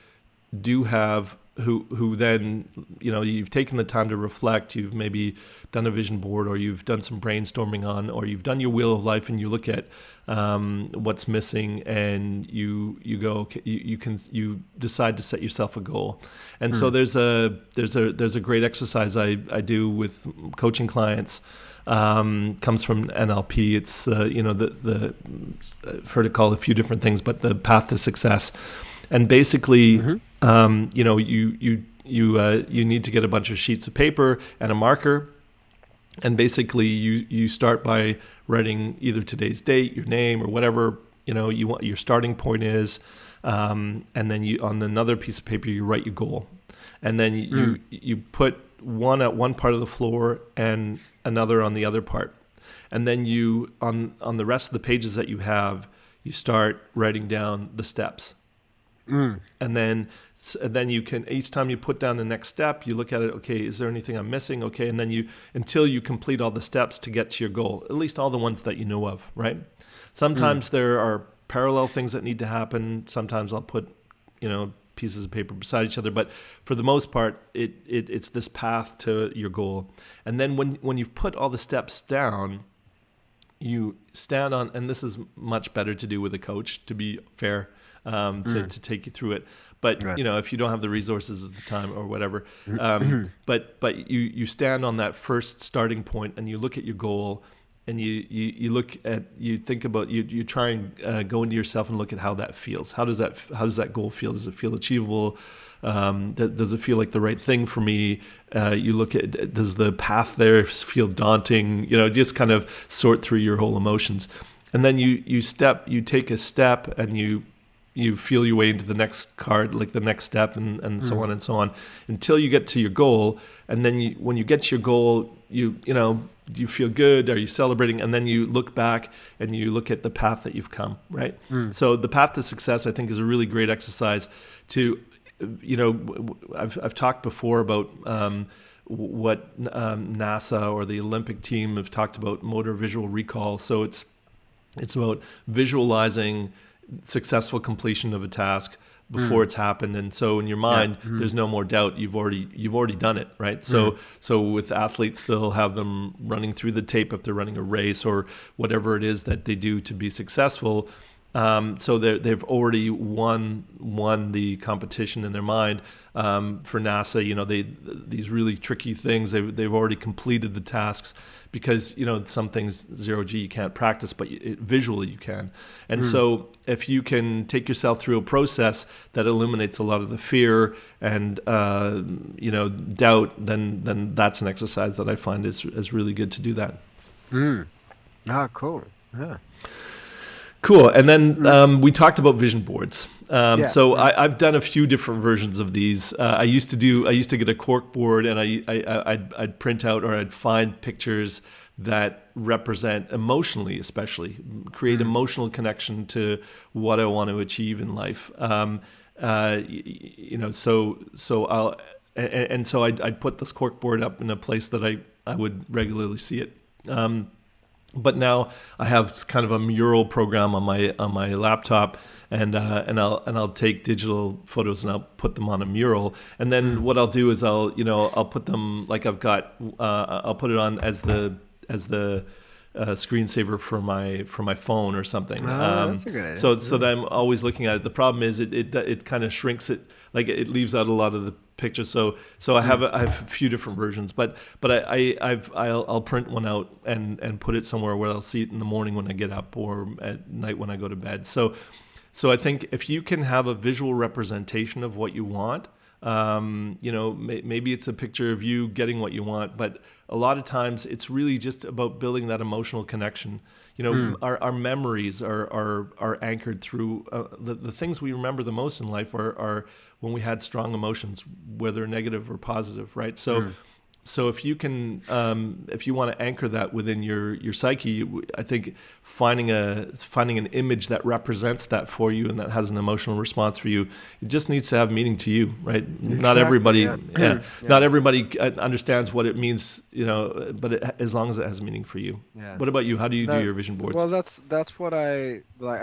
do have, who then, you've taken the time to reflect, you've maybe done a vision board, or you've done some brainstorming on, or you've done your wheel of life, and you look at what's missing, and you go, okay, you decide to set yourself a goal. And so there's a great exercise I do with coaching clients. Comes from NLP. It's I've heard it called a few different things, but the path to success. And basically, you need to get a bunch of sheets of paper and a marker, and basically you start by writing either today's date, your name, or whatever you want your starting point is, and then you on another piece of paper you write your goal, and then you put one at one part of the floor and another on the other part. And then you, on the rest of the pages that you have, you start writing down the steps. And then you can, each time you put down the next step, you look at it, okay, is there anything I'm missing? Okay, and then until you complete all the steps to get to your goal, at least all the ones that you know of, right? Sometimes there are parallel things that need to happen. Sometimes I'll put, pieces of paper beside each other, but for the most part, it's this path to your goal. And then when you've put all the steps down, you stand on, and this is much better to do with a coach, to be fair, to take you through it. But Right. If you don't have the resources at the time or whatever, but you stand on that first starting point, and you look at your goal. And you think about, you try and go into yourself and look at how that feels. How does that goal feel? Does it feel achievable? Does it feel like the right thing for me? You look at, does the path there feel daunting? Just kind of sort through your whole emotions. And then you take a step, and you feel your way into the next card, like the next step, and so on and so on, until you get to your goal. And then when you get to your goal, do you feel good? Are you celebrating? And then you look back and you look at the path that you've come, right? So the path to success, I think, is a really great exercise to, I've talked before about what NASA or the Olympic team have talked about, motor visual recall. So it's about visualizing successful completion of a task before it's happened, and so in your mind, there's no more doubt. You've already done it, right? So with athletes, they'll have them running through the tape if they're running a race or whatever it is that they do to be successful. So they've already won the competition in their mind. For NASA, these really tricky things, they've already completed the tasks, because some things 0G you can't practice, but visually you can. And so if you can take yourself through a process that eliminates a lot of the fear and doubt, then that's an exercise that I find is really good to do that. Cool. Yeah. Cool. And then we talked about vision boards. So I've done a few different versions of these. I used to get a cork board, and I'd print out, or I'd find pictures that represent emotionally, especially create emotional connection to what I want to achieve in life. So I'd put this cork board up in a place that I would regularly see it. But now I have kind of a mural program on my laptop, and I'll take digital photos and I'll put them on a mural. And then what I'll do is I'll put them, like I'll put it on as the screensaver for my phone or something. That's a good idea. So then I'm always looking at it. The problem is it kind of shrinks it, like it leaves out a lot of the pictures. So I have a few different versions, but I'll print one out and put it somewhere where I'll see it in the morning when I get up, or at night when I go to bed. So So I think if you can have a visual representation of what you want, maybe it's a picture of you getting what you want, but a lot of times it's really just about building that emotional connection. Our memories are anchored through the things we remember the most in life are when we had strong emotions, whether negative or positive, right? So if you can, if you want to anchor that within your psyche, I think finding an image that represents that for you and that has an emotional response for you, it just needs to have meaning to you, right? Not Exactly. everybody, Yeah. not Yeah. everybody understands what it means, but as long as it has meaning for you. Yeah. What about you? How do you do That your vision boards? well, that's what I like.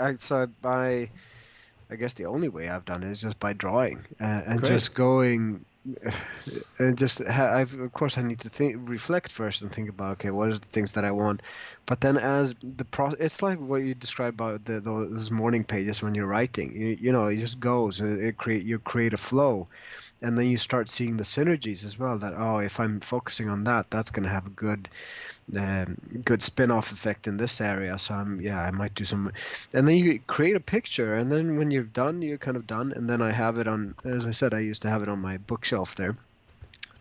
I guess the only way I've done it is just by drawing and Great. just going and just I've of course I need to reflect first and think about okay what is the things that I want, but then as the it's like what you described about those morning pages when you're writing. It just goes and you create a flow, and then you start seeing the synergies as well. That oh if I'm focusing on that, that's going to have a good spin-off effect in this area. So I might do some, and then you create a picture, and then when you're done, you're kind of done. And then I have it on, as I said, I used to have it on my bookshelf there.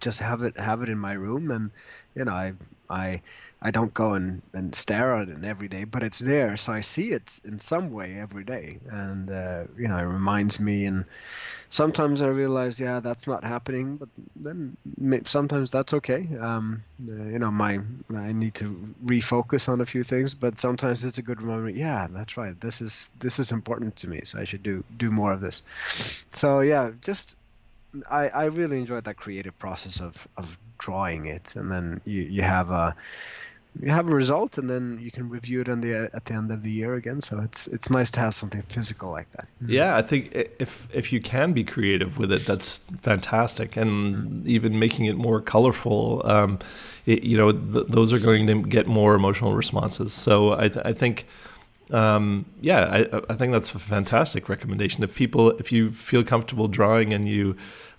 Just have it in my room, and you know, I I don't go and stare at it every day, but it's there, so I see it in some way every day, and it reminds me. And sometimes I realize, yeah, that's not happening, but then sometimes that's okay. I need to refocus on a few things, but sometimes it's a good reminder. Yeah, that's right. This is important to me, so I should do more of this. So yeah, just I really enjoyed that creative process of drawing it, and then you have a result, and then you can review it at the end of the year again. So it's nice to have something physical like that. Yeah, I think if you can be creative with it, that's fantastic, Mm. and even making it more colorful, those are going to get more emotional responses. So I think, I think that's a fantastic recommendation. If you feel comfortable drawing and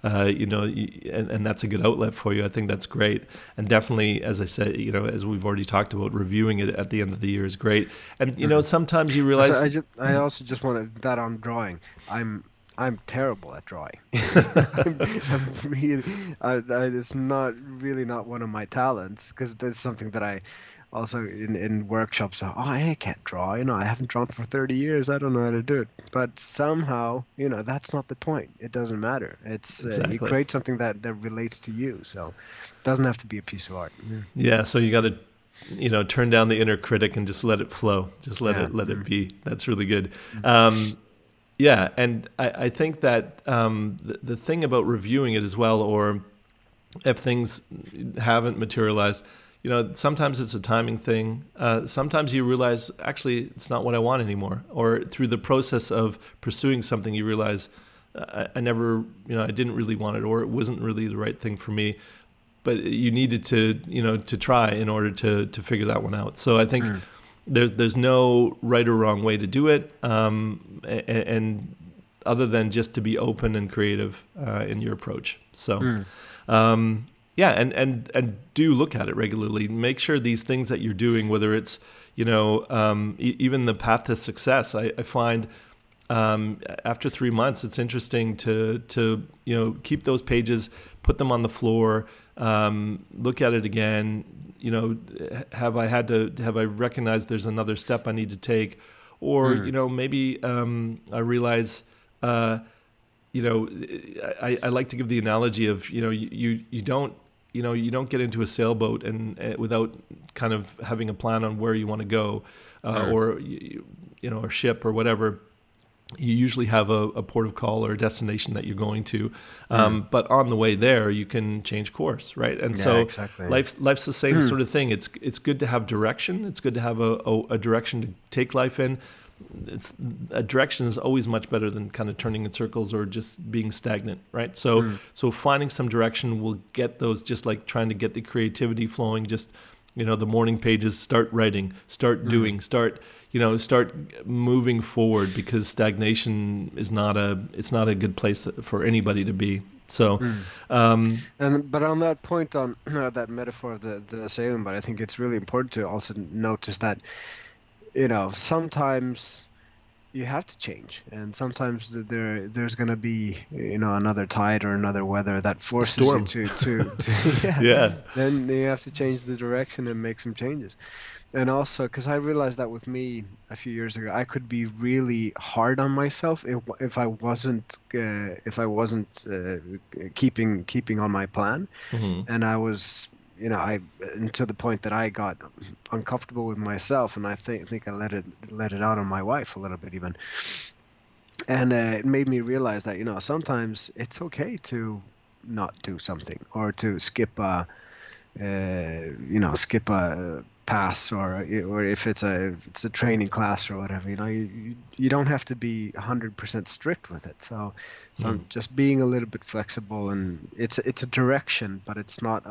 and that's a good outlet for you, I think that's great. And definitely, as I said, as we've already talked about, reviewing it at the end of the year is great. And Mhm. sometimes you So realize. I also just wanted that on drawing. I'm terrible at drawing. I'm really it's not really not one of my talents because there's something that I also in workshops. Oh, I can't draw. I haven't drawn for 30 years. I don't know how to do it. But somehow, that's not the point. It doesn't matter. It's you Exactly. create something that relates to you. So it doesn't have to be a piece of art. Yeah. Yeah, so you got to turn down the inner critic and just let it flow. Just let Yeah. it be. That's really good. Mm. Yeah, and I think that the thing about reviewing it as well, or if things haven't materialized, sometimes it's a timing thing. Sometimes you realize actually it's not what I want anymore, or through the process of pursuing something, you realize I never, I didn't really want it, or it wasn't really the right thing for me. But you needed to try in order to figure that one out. So I think Mm. there's no right or wrong way to do it, and other than just to be open and creative in your approach. So. Mm. Yeah, and do look at it regularly. Make sure these things that you're doing, whether it's even the path to success. I find after 3 months, it's interesting to keep those pages, put them on the floor, look at it again. Have I recognized there's another step I need to take, or Mm. maybe I realize. I like to give the analogy of you don't you don't get into a sailboat and without kind of having a plan on where you want to go, Mm. or or ship or whatever. You usually have a port of call or a destination that you're going to, Mm. but on the way there you can change course, right? And Yeah, so exactly. life's the same Mm. sort of thing. It's good to have direction. It's good to have a direction to take life in. A direction is always much better than kind of turning in circles or just being stagnant, right? Mm. So finding some direction will get those, just like trying to get the creativity flowing. Just the morning pages, start writing, start Mm. doing, start moving forward, because stagnation is not a good place for anybody to be. So Mm. um, But on that point on that metaphor of the sailing, but I think it's really important to also notice that sometimes. you have to change, and sometimes there's going to be, another tide or another weather that A forces you storm. to yeah, Yeah. then you have to change the direction and make some changes. And also, because I realized that with me a few years ago, I could be really hard on myself if I wasn't keeping on my plan, Hmm. and I was, I and to the point that I got uncomfortable with myself, and I think I let it out on my wife a little bit even, and it made me realize that sometimes it's okay to not do something or to skip a pass, or if it's a training class or whatever, you don't have to be 100% strict with it. So I'm just being a little bit flexible, and it's a direction, but it's not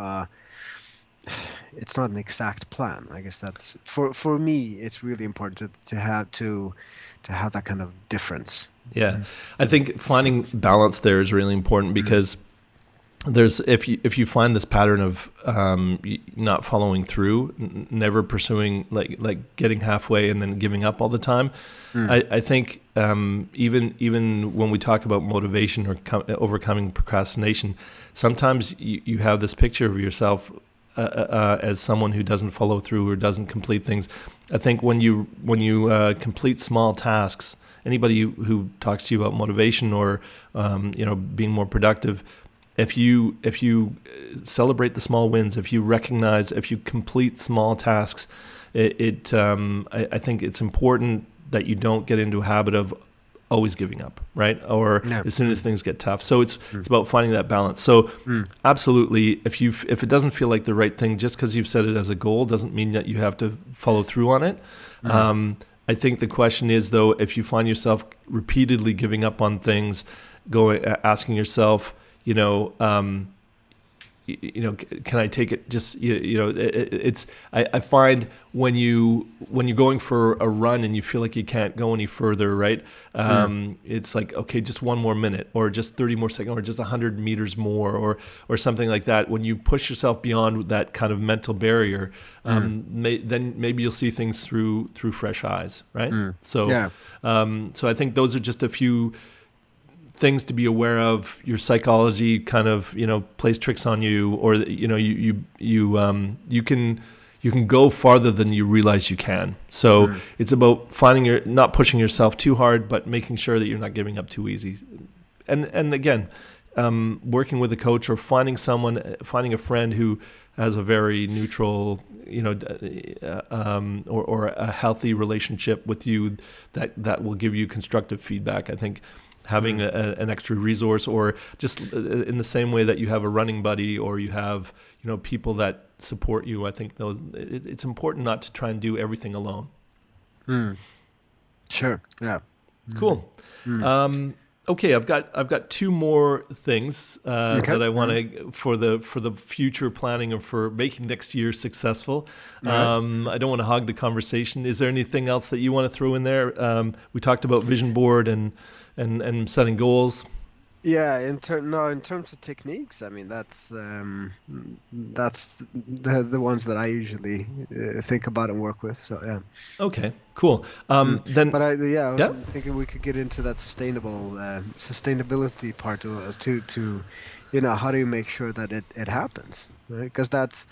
an exact plan. I guess that's for me. It's really important to have that kind of difference. Yeah. I think finding balance there is really important Mm. because there's if you find this pattern of not following through, never pursuing, like getting halfway and then giving up all the time. Mm. I think even when we talk about motivation or overcoming procrastination, sometimes you have this picture of yourself as someone who doesn't follow through or doesn't complete things. I think when you complete small tasks, anybody who talks to you about motivation or being more productive, if you celebrate the small wins, if you complete small tasks, I think it's important that you don't get into a habit of always giving up, right? Or Yeah. as soon as Mm. things get tough. So it's Mm. it's about finding that balance. So Mm. absolutely, if it doesn't feel like the right thing, just because you've set it as a goal doesn't mean that you have to follow through on it. Mm. I think the question is, though, if you find yourself repeatedly giving up on things, asking yourself, can I take it? Just it's. I find when you're going for a run and you feel like you can't go any further, right? Mm. It's like, okay, just one more minute, or just 30 more seconds, or just 100 meters more, or something like that. When you push yourself beyond that kind of mental barrier, Mm. then maybe you'll see things through fresh eyes, right? Mm. So, Yeah. so I think those are just a few things to be aware of. Your psychology kind of plays tricks on you, or you can go farther than you realize you can. So Mm. it's about not pushing yourself too hard, but making sure that you're not giving up too easy. And again, working with a coach or finding a friend who has a very neutral, or a healthy relationship with you that will give you constructive feedback. I think having Mm. an extra resource, or just in the same way that you have a running buddy or you have people that support you. I think it's important not to try and do everything alone. Mm. Sure. Yeah. Mm. Cool. Mm. Um, okay, I've got two more things Okay. that I want Mm. to for the future planning or for making next year successful. All right. I don't want to hog the conversation. Is there anything else that you want to throw in there? We talked about vision board and setting goals. Yeah, in terms of techniques, I mean that's the ones that I usually think about and work with. So yeah. Okay, cool. Mm. Then But I was yeah. thinking we could get into that sustainability part to how do you make sure that it happens, right? Because that's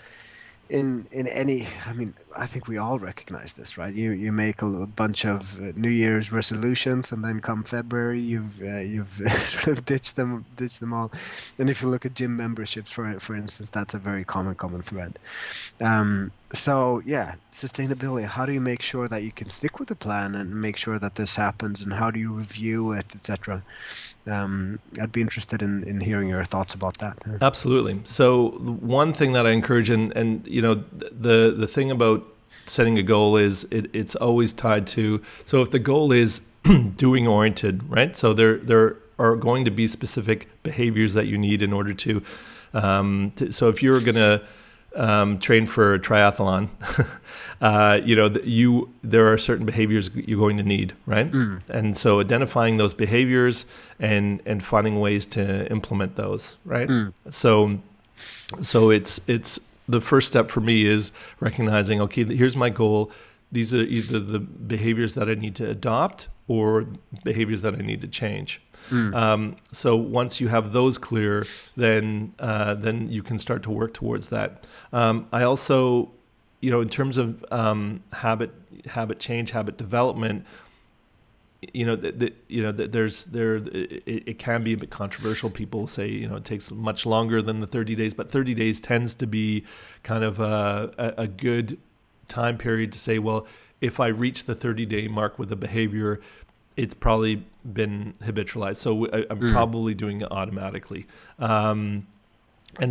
in any, I mean, I think we all recognize this, right? You make a bunch of New Year's resolutions, and then come February, you've sort of ditched them all. And if you look at gym memberships, for instance, that's a very common thread. So yeah, sustainability. How do you make sure that you can stick with the plan and make sure that this happens, and how do you review it, etc.? I'd be interested in hearing your thoughts about that. Absolutely. So one thing that I encourage, and the thing about setting a goal is it's always tied to. So if the goal is doing oriented, right? So there are going to be specific behaviors that you need in order so if you're gonna train for a triathlon, there are certain behaviors you're going to need, right? Mm. And so identifying those behaviors and finding ways to implement those, right? Mm. So it's the first step for me is recognizing, okay, here's my goal. these are either the behaviors that I need to adopt or behaviors that I need to change. So once you have those clear, then you can start to work towards that. I also, in terms of habit change, habit development, it can be a bit controversial. People say, it takes much longer than the 30 days, but 30 days tends to be kind of a good time period to say, well, if I reach the 30-day mark with a behavior, it's probably been habitualized. So I'm probably doing it automatically. And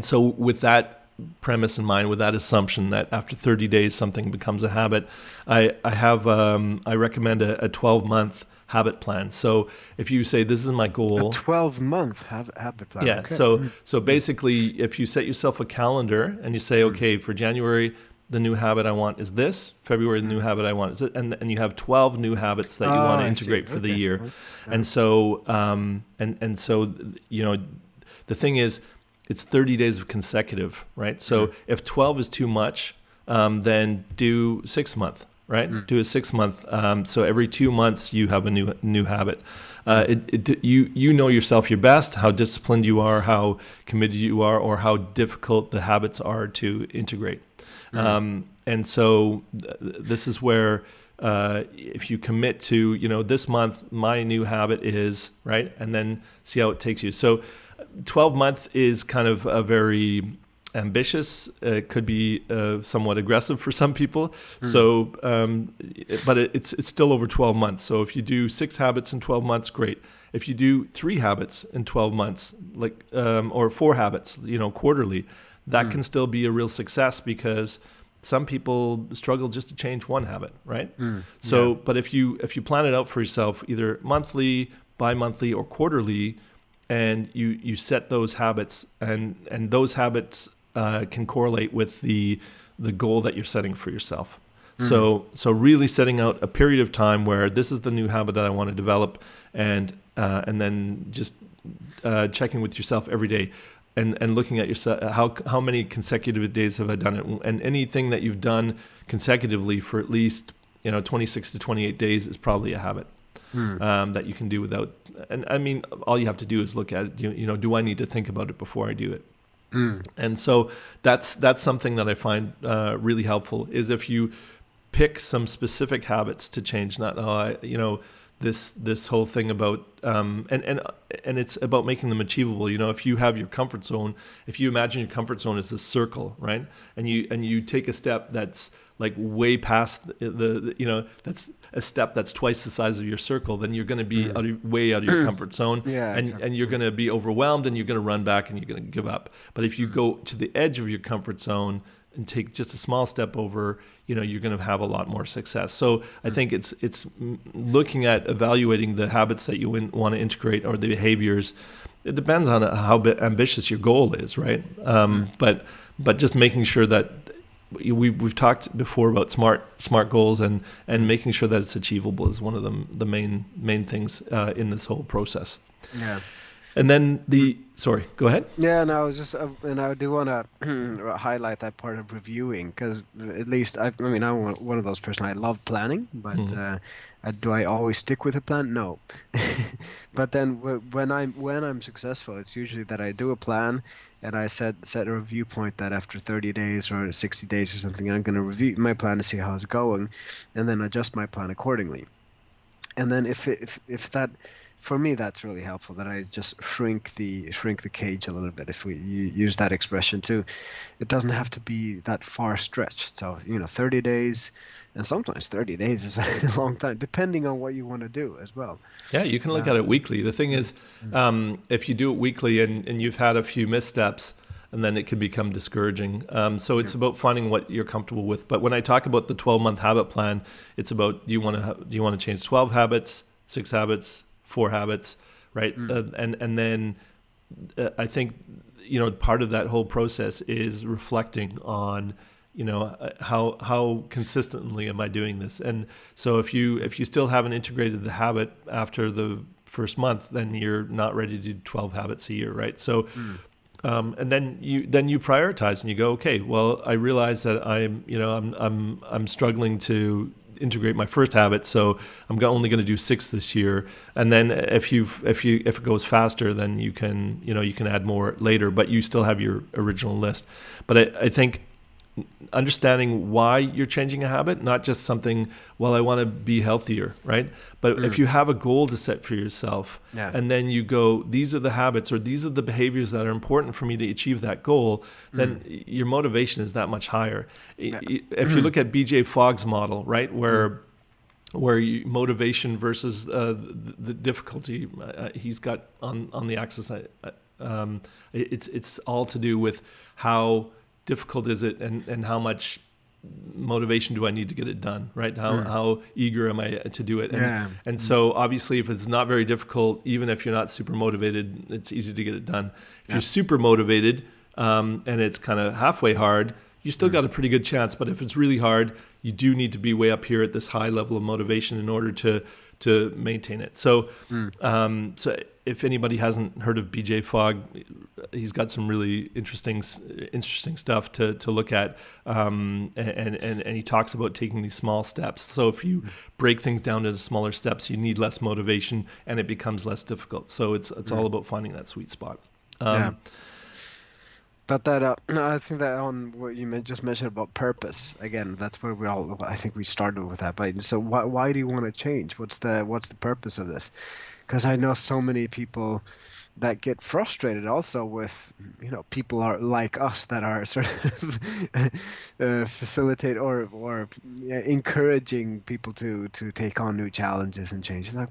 so with that premise in mind, with that assumption that after 30 days something becomes a habit, I recommend a 12-month habit plan. So if you say, this is my goal. A 12-month habit plan. Yeah. Okay. So basically, if you set yourself a calendar and you say, okay, for January, the new habit I want is this. February, the new habit I want is it. And you have 12 new habits that you want to integrate for the year. Okay. And so, the thing is, it's 30 days of consecutive, right? So if 12 is too much, then do 6 months, right? Do a 6 month. So every 2 months you have a new habit. You know yourself your best, how disciplined you are, how committed you are, or how difficult the habits are to integrate. And so this is where if you commit to, this month my new habit is, right, and then see how it takes you. So 12 months is kind of a very ambitious. It could be somewhat aggressive for some people. So, but it's still over 12 months. So if you do 6 habits in 12 months, great. If you do 3 habits in 12 months, or 4 habits, quarterly, that can still be a real success, because some people struggle just to change one habit, right? So, but if you plan it out for yourself, either monthly, bi-monthly, or quarterly, and you set those habits, and those habits can correlate with the goal that you're setting for yourself. So really setting out a period of time where this is the new habit that I want to develop, and then just checking with yourself every day. And looking at yourself, how many consecutive days have I done it, and anything that you've done consecutively for at least 26 to 28 days is probably a habit that you can do without. And I mean, all you have to do is look at it. Do I need to think about it before I do it? And so that's something that I find really helpful, is if you pick some specific habits to change. Not this whole thing about and it's about making them achievable. If you have your comfort zone, if you imagine your comfort zone as this circle, right, and you take a step that's like way past that's a step that's twice the size of your circle, then you're going to be way out of your comfort zone, and you're going to be overwhelmed, and you're going to run back, and you're going to give up. But if you go to the edge of your comfort zone and take just a small step over, you're going to have a lot more success. So I think it's looking at evaluating the habits that you want to integrate, or the behaviors. It depends on how ambitious your goal is, right? But just making sure that we've talked before about smart goals, and making sure that it's achievable is one of the main things in this whole process. Yeah. And then sorry, go ahead. Yeah, no, I was just, and I do want to highlight that part of reviewing, because at least I'm one of those person. I love planning, but do I always stick with a plan? No. But then when I'm successful, it's usually that I do a plan, and I set a review point that after 30 days or 60 days or something, I'm going to review my plan to see how it's going, and then adjust my plan accordingly. And then if that, for me, that's really helpful, that I just shrink the cage a little bit, if we use that expression too. It doesn't have to be that far stretched. So 30 days, and sometimes 30 days is a long time, depending on what you want to do as well. Yeah, you can look at it weekly. The thing is, if you do it weekly and you've had a few missteps, and then it can become discouraging. So it's about finding what you're comfortable with. But when I talk about the 12-month habit plan, it's about, do you want to change 12 habits, 6 habits, 4 habits, right? And then I think part of that whole process is reflecting on how consistently am I doing this. And so if you still haven't integrated the habit after the first month, then you're not ready to do 12 habits a year, right? So and then you prioritize, and you go, okay, well, I realize that I'm struggling to integrate my first habit, so I'm only going to do 6 this year. And then if it goes faster, then you can add more later, but you still have your original list. But I think understanding why you're changing a habit, not just something, well, I want to be healthier, right? But if you have a goal to set for yourself, and then you go, these are the habits or these are the behaviors that are important for me to achieve that goal, then your motivation is that much higher. If you look at BJ Fogg's model, right, where motivation versus the difficulty he's got on the axis, it's all to do with how difficult is it and how much motivation do I need to get it done, right? How eager am I to do it? And so obviously if it's not very difficult, even if you're not super motivated, it's easy to get it done. If you're super motivated and it's kind of halfway hard, you still got a pretty good chance. But if it's really hard, you do need to be way up here at this high level of motivation in order to maintain it. So so if anybody hasn't heard of BJ Fogg, he's got some really interesting stuff to look at, and he talks about taking these small steps. So if you break things down into smaller steps, you need less motivation, and it becomes less difficult. So it's all about finding that sweet spot. But that I think that on what you just mentioned about purpose, again, that's where I think we started with that. But so why do you want to change? What's the purpose of this? Because I know so many people that get frustrated also with, people are like us that are sort of facilitate or encouraging people to take on new challenges and changes. Like,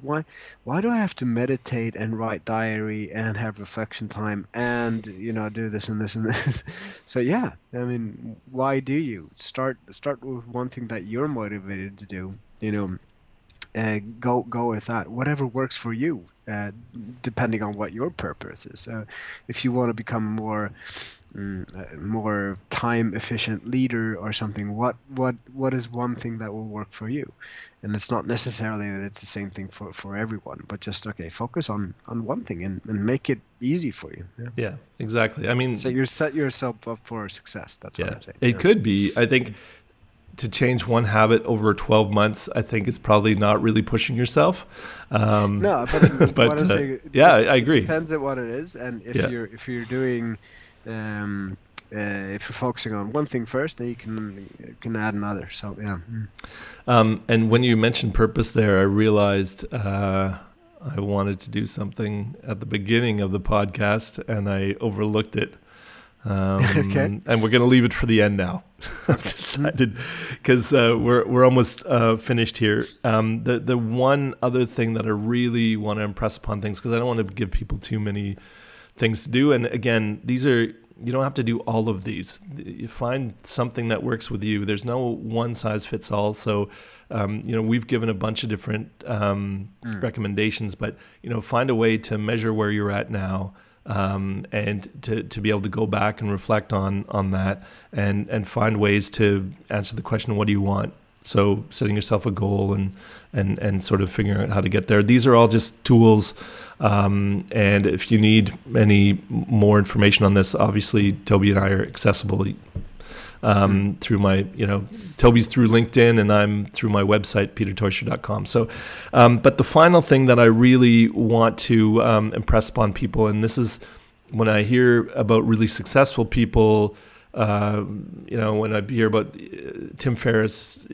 why do I have to meditate and write diary and have reflection time and, do this and this and this? So, yeah, I mean, why do you start with one thing that you're motivated to do, go with that, whatever works for you, depending on what your purpose is. If you want to become more time efficient leader or something, what is one thing that will work for you? And it's not necessarily that it's the same thing for everyone, but just focus on one thing and make it easy for you. Yeah, exactly. I mean, so you set yourself up for success. That's what I'm saying. It could be, I think, to change one habit over 12 months, I think is probably not really pushing yourself. No, but I agree. It depends on what it is, and if you're doing, if you're focusing on one thing first, then you can add another. So and when you mentioned purpose there, I realized I wanted to do something at the beginning of the podcast, and I overlooked it. Okay. And we're going to leave it for the end now. I've decided, because we're almost finished here. The one other thing that I really want to impress upon things, because I don't want to give people too many things to do. And again, you don't have to do all of these. You find something that works with you. There's no one size fits all. So, we've given a bunch of different recommendations, but find a way to measure where you're at now. And to be able to go back and reflect on that and find ways to answer the question, what do you want? So setting yourself a goal and sort of figuring out how to get there. These are all just tools. And if you need any more information on this, obviously Tobi and I are accessible through my, Tobi's through LinkedIn and I'm through my website, peterteuscher.com. So, but the final thing that I really want to impress upon people, and this is when I hear about really successful people, when I hear about Tim Ferriss,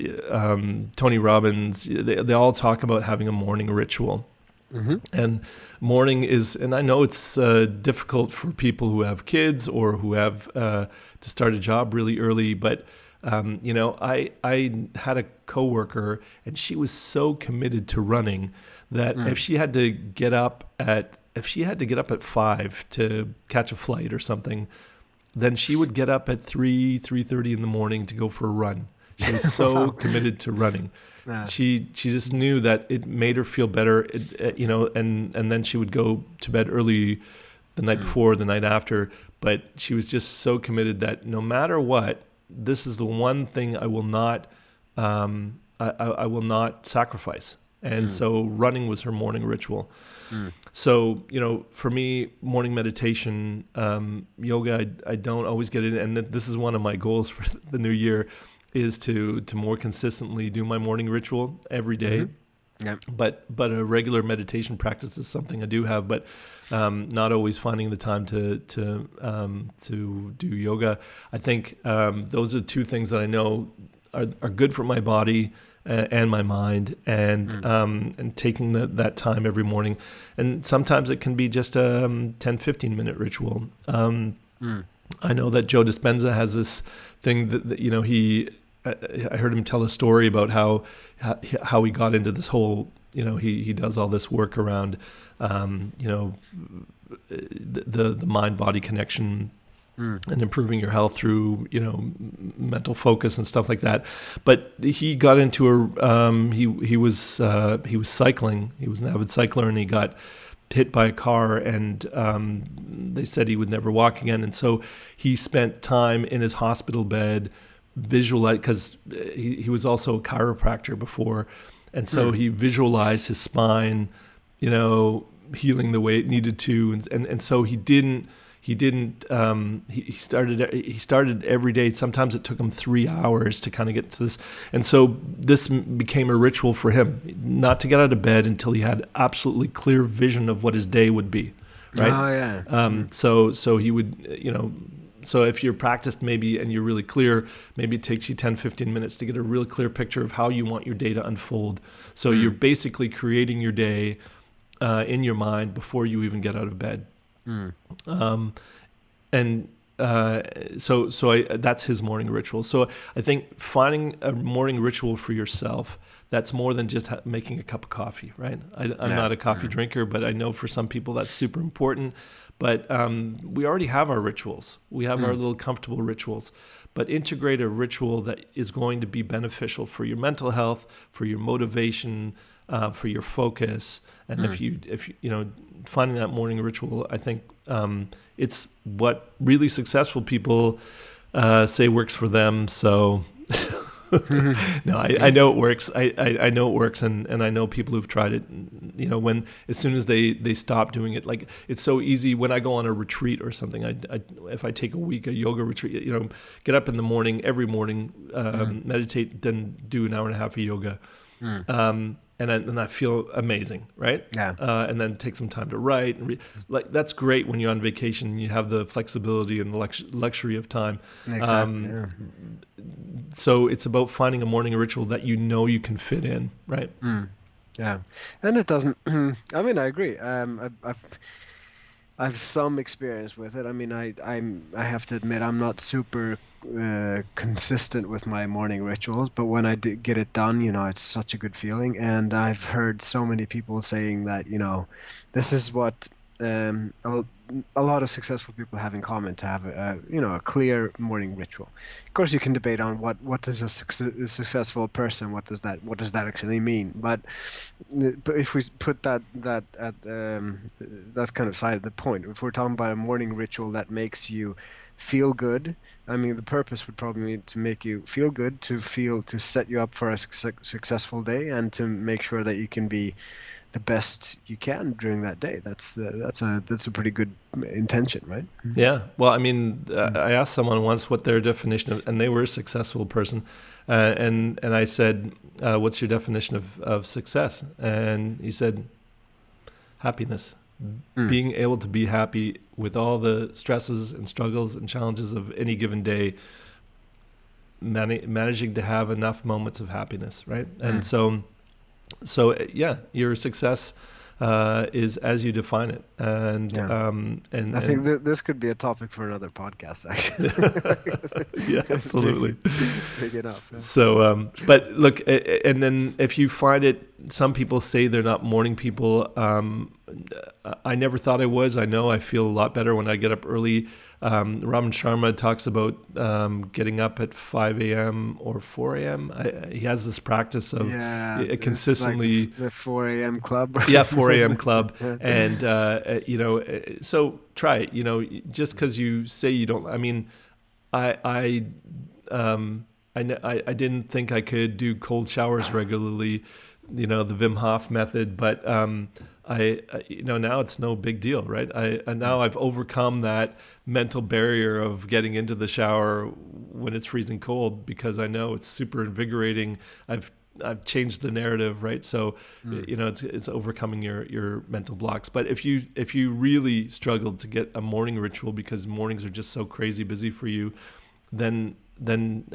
Tony Robbins, they all talk about having a morning ritual. Mm-hmm. And morning is, and I know it's difficult for people who have kids or who have to start a job really early, but I had a coworker and she was so committed to running that if she had to get up at 5 to catch a flight or something, then she would get up at 3:30 in the morning to go for a run. She was so committed to running. Yeah. She just knew that it made her feel better, and then she would go to bed early the night before, the night after. But she was just so committed that no matter what, this is the one thing I will not, I will not sacrifice. And so running was her morning ritual. So, for me, morning meditation, yoga, I don't always get it. And this is one of my goals for the new year. is to more consistently do my morning ritual every day. Yeah. But a regular meditation practice is something I do have, but not always finding the time to do yoga. I think those are two things that I know are good for my body and my mind, and taking that time every morning. And sometimes it can be just a 10-15 minute ritual. I know that Joe Dispenza has this thing that I heard him tell a story about how he got into this whole, he does all this work around, the mind-body connection and improving your health through, mental focus and stuff like that. But he got into he was cycling. He was an avid cycler, and he got hit by a car, and they said he would never walk again. And so he spent time in his hospital bed visualize, because he was also a chiropractor before, and so he visualized his spine, healing the way it needed to, and so he started every day. Sometimes it took him 3 hours to kind of get to this, and so this became a ritual for him, not to get out of bed until he had absolutely clear vision of what his day would be, right? Oh yeah. So he would, so if you're practiced maybe and you're really clear, maybe it takes you 10-15 minutes to get a real clear picture of how you want your day to unfold. So you're basically creating your day in your mind before you even get out of bed. That's his morning ritual. So I think finding a morning ritual for yourself that's more than just making a cup of coffee, right? I'm not a coffee drinker, but I know for some people that's super important. But we already have our rituals. We have our little comfortable rituals. But integrate a ritual that is going to be beneficial for your mental health, for your motivation, for your focus. And if you finding that morning ritual, I think it's what really successful people say works for them. So no, I know it works. I know it works, and I know people who've tried it. When as soon as they stop doing it, like it's so easy. When I go on a retreat or something, if I take a week a yoga retreat, get up in the morning every morning, meditate, then do an hour and a half of yoga. And I feel amazing, right? Yeah. And then take some time to write. And that's great when you're on vacation and you have the flexibility and the luxury of time. Exactly. So it's about finding a morning ritual that you can fit in, right? Yeah, and it doesn't. I mean, I agree. I've some experience with it. I mean, I have to admit I'm not super consistent with my morning rituals, but when I get it done, it's such a good feeling. And I've heard so many people saying that, this is what a lot of successful people have in common, to have a clear morning ritual. Of course, you can debate on what is a successful person, what does that actually mean. But if we put that at that's kind of side of the point. If we're talking about a morning ritual that makes you feel good, I mean, the purpose would probably be to make you feel good, to set you up for a successful day, and to make sure that you can be the best you can during that day. That's a pretty good intention, right? Yeah. Well, I mean, I asked someone once what their definition of, and they were a successful person, and I said, "What's your definition of success?" And he said, "Happiness, being able to be happy with all the stresses and struggles and challenges of any given day, managing to have enough moments of happiness, right?" And so yeah, your success is as you define it, and I think this could be a topic for another podcast, actually. Yeah, absolutely. Big enough. Yeah. So, but look, and then if you find it, some people say they're not morning people. I never thought I was. I know I feel a lot better when I get up early. Raman Sharma talks about getting up at 5 a.m. or 4 a.m. He has this practice of consistently like the 4 a.m. club. Yeah, 4 a.m. club, and so try it. Just because you say you don't. I mean, I didn't think I could do cold showers regularly, the Wim Hof method, but now it's no big deal, right? Now I've overcome that mental barrier of getting into the shower when it's freezing cold, because I know it's super invigorating. I've changed the narrative, right? So, it's overcoming your mental blocks. But if you really struggled to get a morning ritual because mornings are just so crazy busy for you, then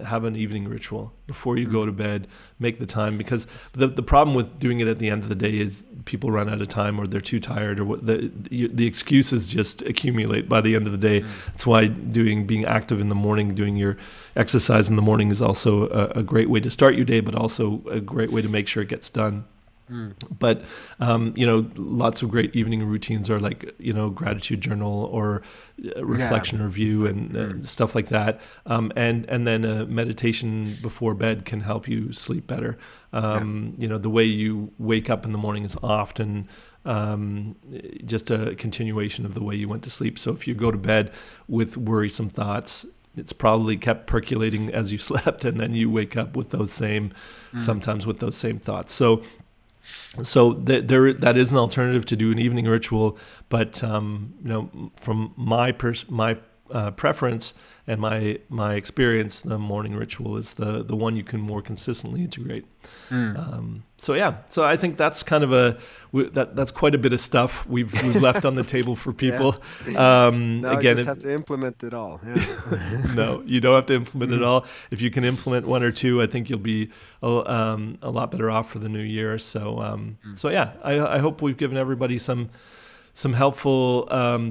have an evening ritual before you go to bed. Make the time, because the problem with doing it at the end of the day is people run out of time, or they're too tired, or the excuses just accumulate by the end of the day. That's why being active in the morning, doing your exercise in the morning is also a great way to start your day, but also a great way to make sure it gets done. But lots of great evening routines are like gratitude journal or reflection review and stuff like that. And then a meditation before bed can help you sleep better. The way you wake up in the morning is often just a continuation of the way you went to sleep. So if you go to bed with worrisome thoughts, it's probably kept percolating as you slept, and then you wake up with those sometimes with those same thoughts. So that is an alternative to do an evening ritual, but from my preference and my experience, the morning ritual is the one you can more consistently integrate. So I think that's kind of that's quite a bit of stuff we've left on the table for people. Now Again, you just have to implement it all. No, you don't have to implement it all. If you can implement one or two, I think you'll be a lot better off for the new year. So I hope we've given everybody some helpful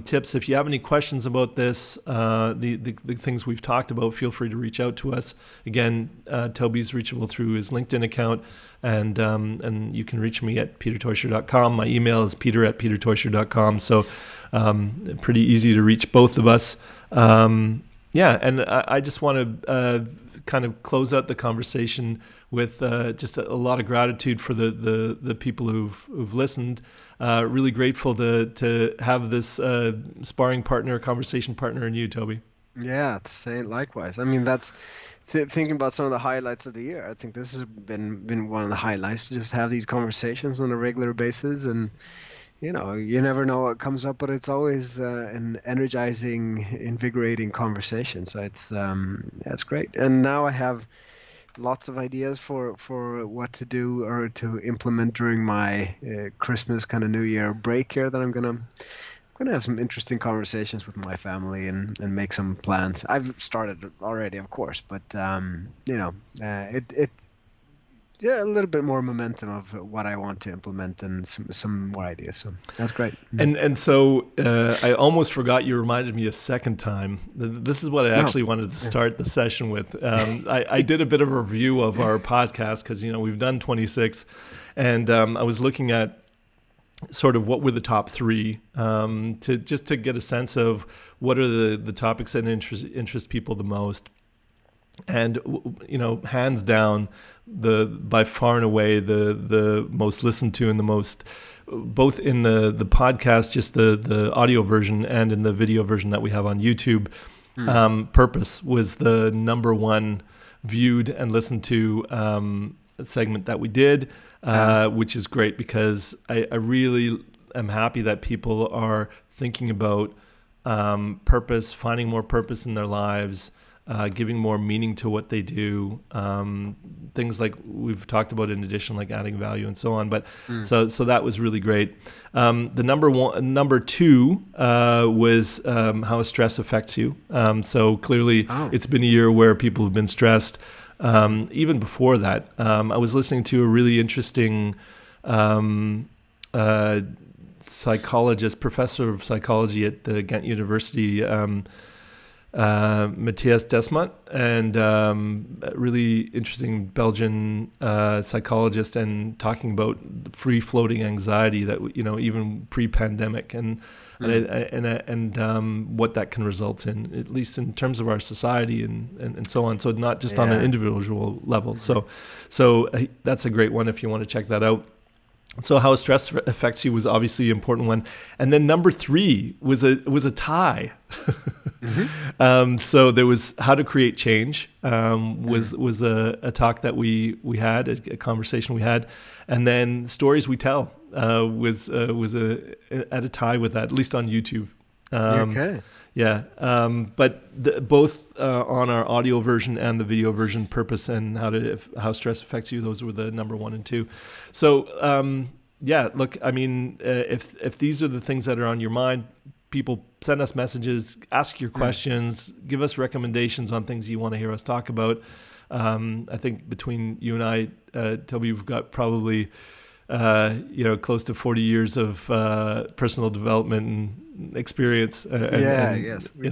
tips. If you have any questions about this, the things we've talked about, feel free to reach out to us. Again, Tobi's reachable through his LinkedIn account, and you can reach me at peterteuscher.com. My email is peter@peterteuscher.com. So pretty easy to reach both of us. And I just want to kind of close out the conversation with just a lot of gratitude for the people who've listened. Really grateful to have this sparring partner, conversation partner in you, Tobi. Yeah, same. Likewise. I mean, that's thinking about some of the highlights of the year. I think this has been one of the highlights, to just have these conversations on a regular basis. And you never know what comes up, but it's always an energizing, invigorating conversation. So it's great. And now I have lots of ideas for what to do or to implement during my Christmas kind of New Year break here, that I'm gonna have some interesting conversations with my family and make some plans. I've started already, of course, but a little bit more momentum of what I want to implement and some more ideas. So that's great. And so I almost forgot, you reminded me a second time. This is what I actually wanted to start the session with. I did a bit of a review of our podcast, because we've done 26, and I was looking at sort of what were the top three, to get a sense of what are the topics that interest people the most. And hands down, by far and away the most listened to, and the most, both in the podcast, just the audio version, and in the video version that we have on YouTube, purpose was the number one viewed and listened to segment that we did, which is great, because I really am happy that people are thinking about purpose, finding more purpose in their lives, giving more meaning to what they do, things like we've talked about in addition, like adding value and so on. But so that was really great. The number two was how stress affects you. So clearly it's been a year where people have been stressed. Even before that, I was listening to a really interesting psychologist, professor of psychology at the Ghent University, Matthias Desmont, and a really interesting Belgian psychologist, and talking about free-floating anxiety that even pre-pandemic, and what that can result in, at least in terms of our society and so on. So not just on an individual level. So that's a great one if you want to check that out. So how stress affects you was obviously an important one. And then number three was a tie. So there was how to create change, was a talk that we had, a conversation we had. And then stories we tell was at a tie with that, at least on YouTube. Okay. Yeah, but both on our audio version and the video version, purpose and how stress affects you. Those were the number 1 and 2. So yeah, look, I mean, if these are the things that are on your mind, people send us messages, ask your questions, give us recommendations on things you want to hear us talk about. I think between you and I, Toby, we've got probably close to 40 years of personal development and experience. Yes, we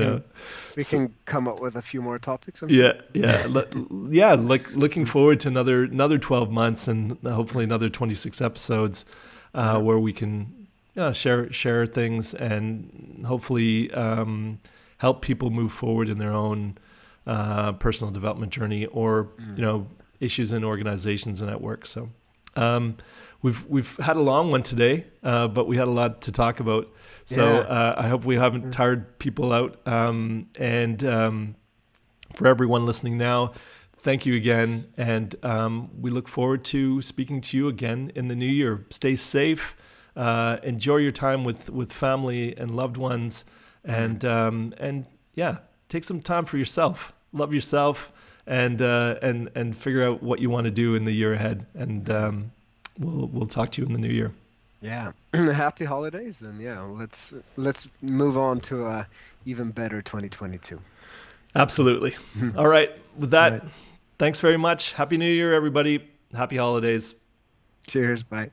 can come up with a few more topics, I'm sure. Yeah. Like looking forward to another 12 months and hopefully another 26 episodes where we can share things and hopefully help people move forward in their own personal development journey or issues in organizations and at work. So. We've had a long one today, but we had a lot to talk about. So I hope we haven't tired people out. And for everyone listening now, thank you again. And we look forward to speaking to you again in the new year. Stay safe. Enjoy your time with family and loved ones. And take some time for yourself. Love yourself. And figure out what you want to do in the year ahead. And we'll talk to you in the new year. Yeah. Happy holidays, and let's move on to a even better 2022. Absolutely. All right. With that, Thanks very much. Happy New Year, everybody. Happy holidays. Cheers. Bye.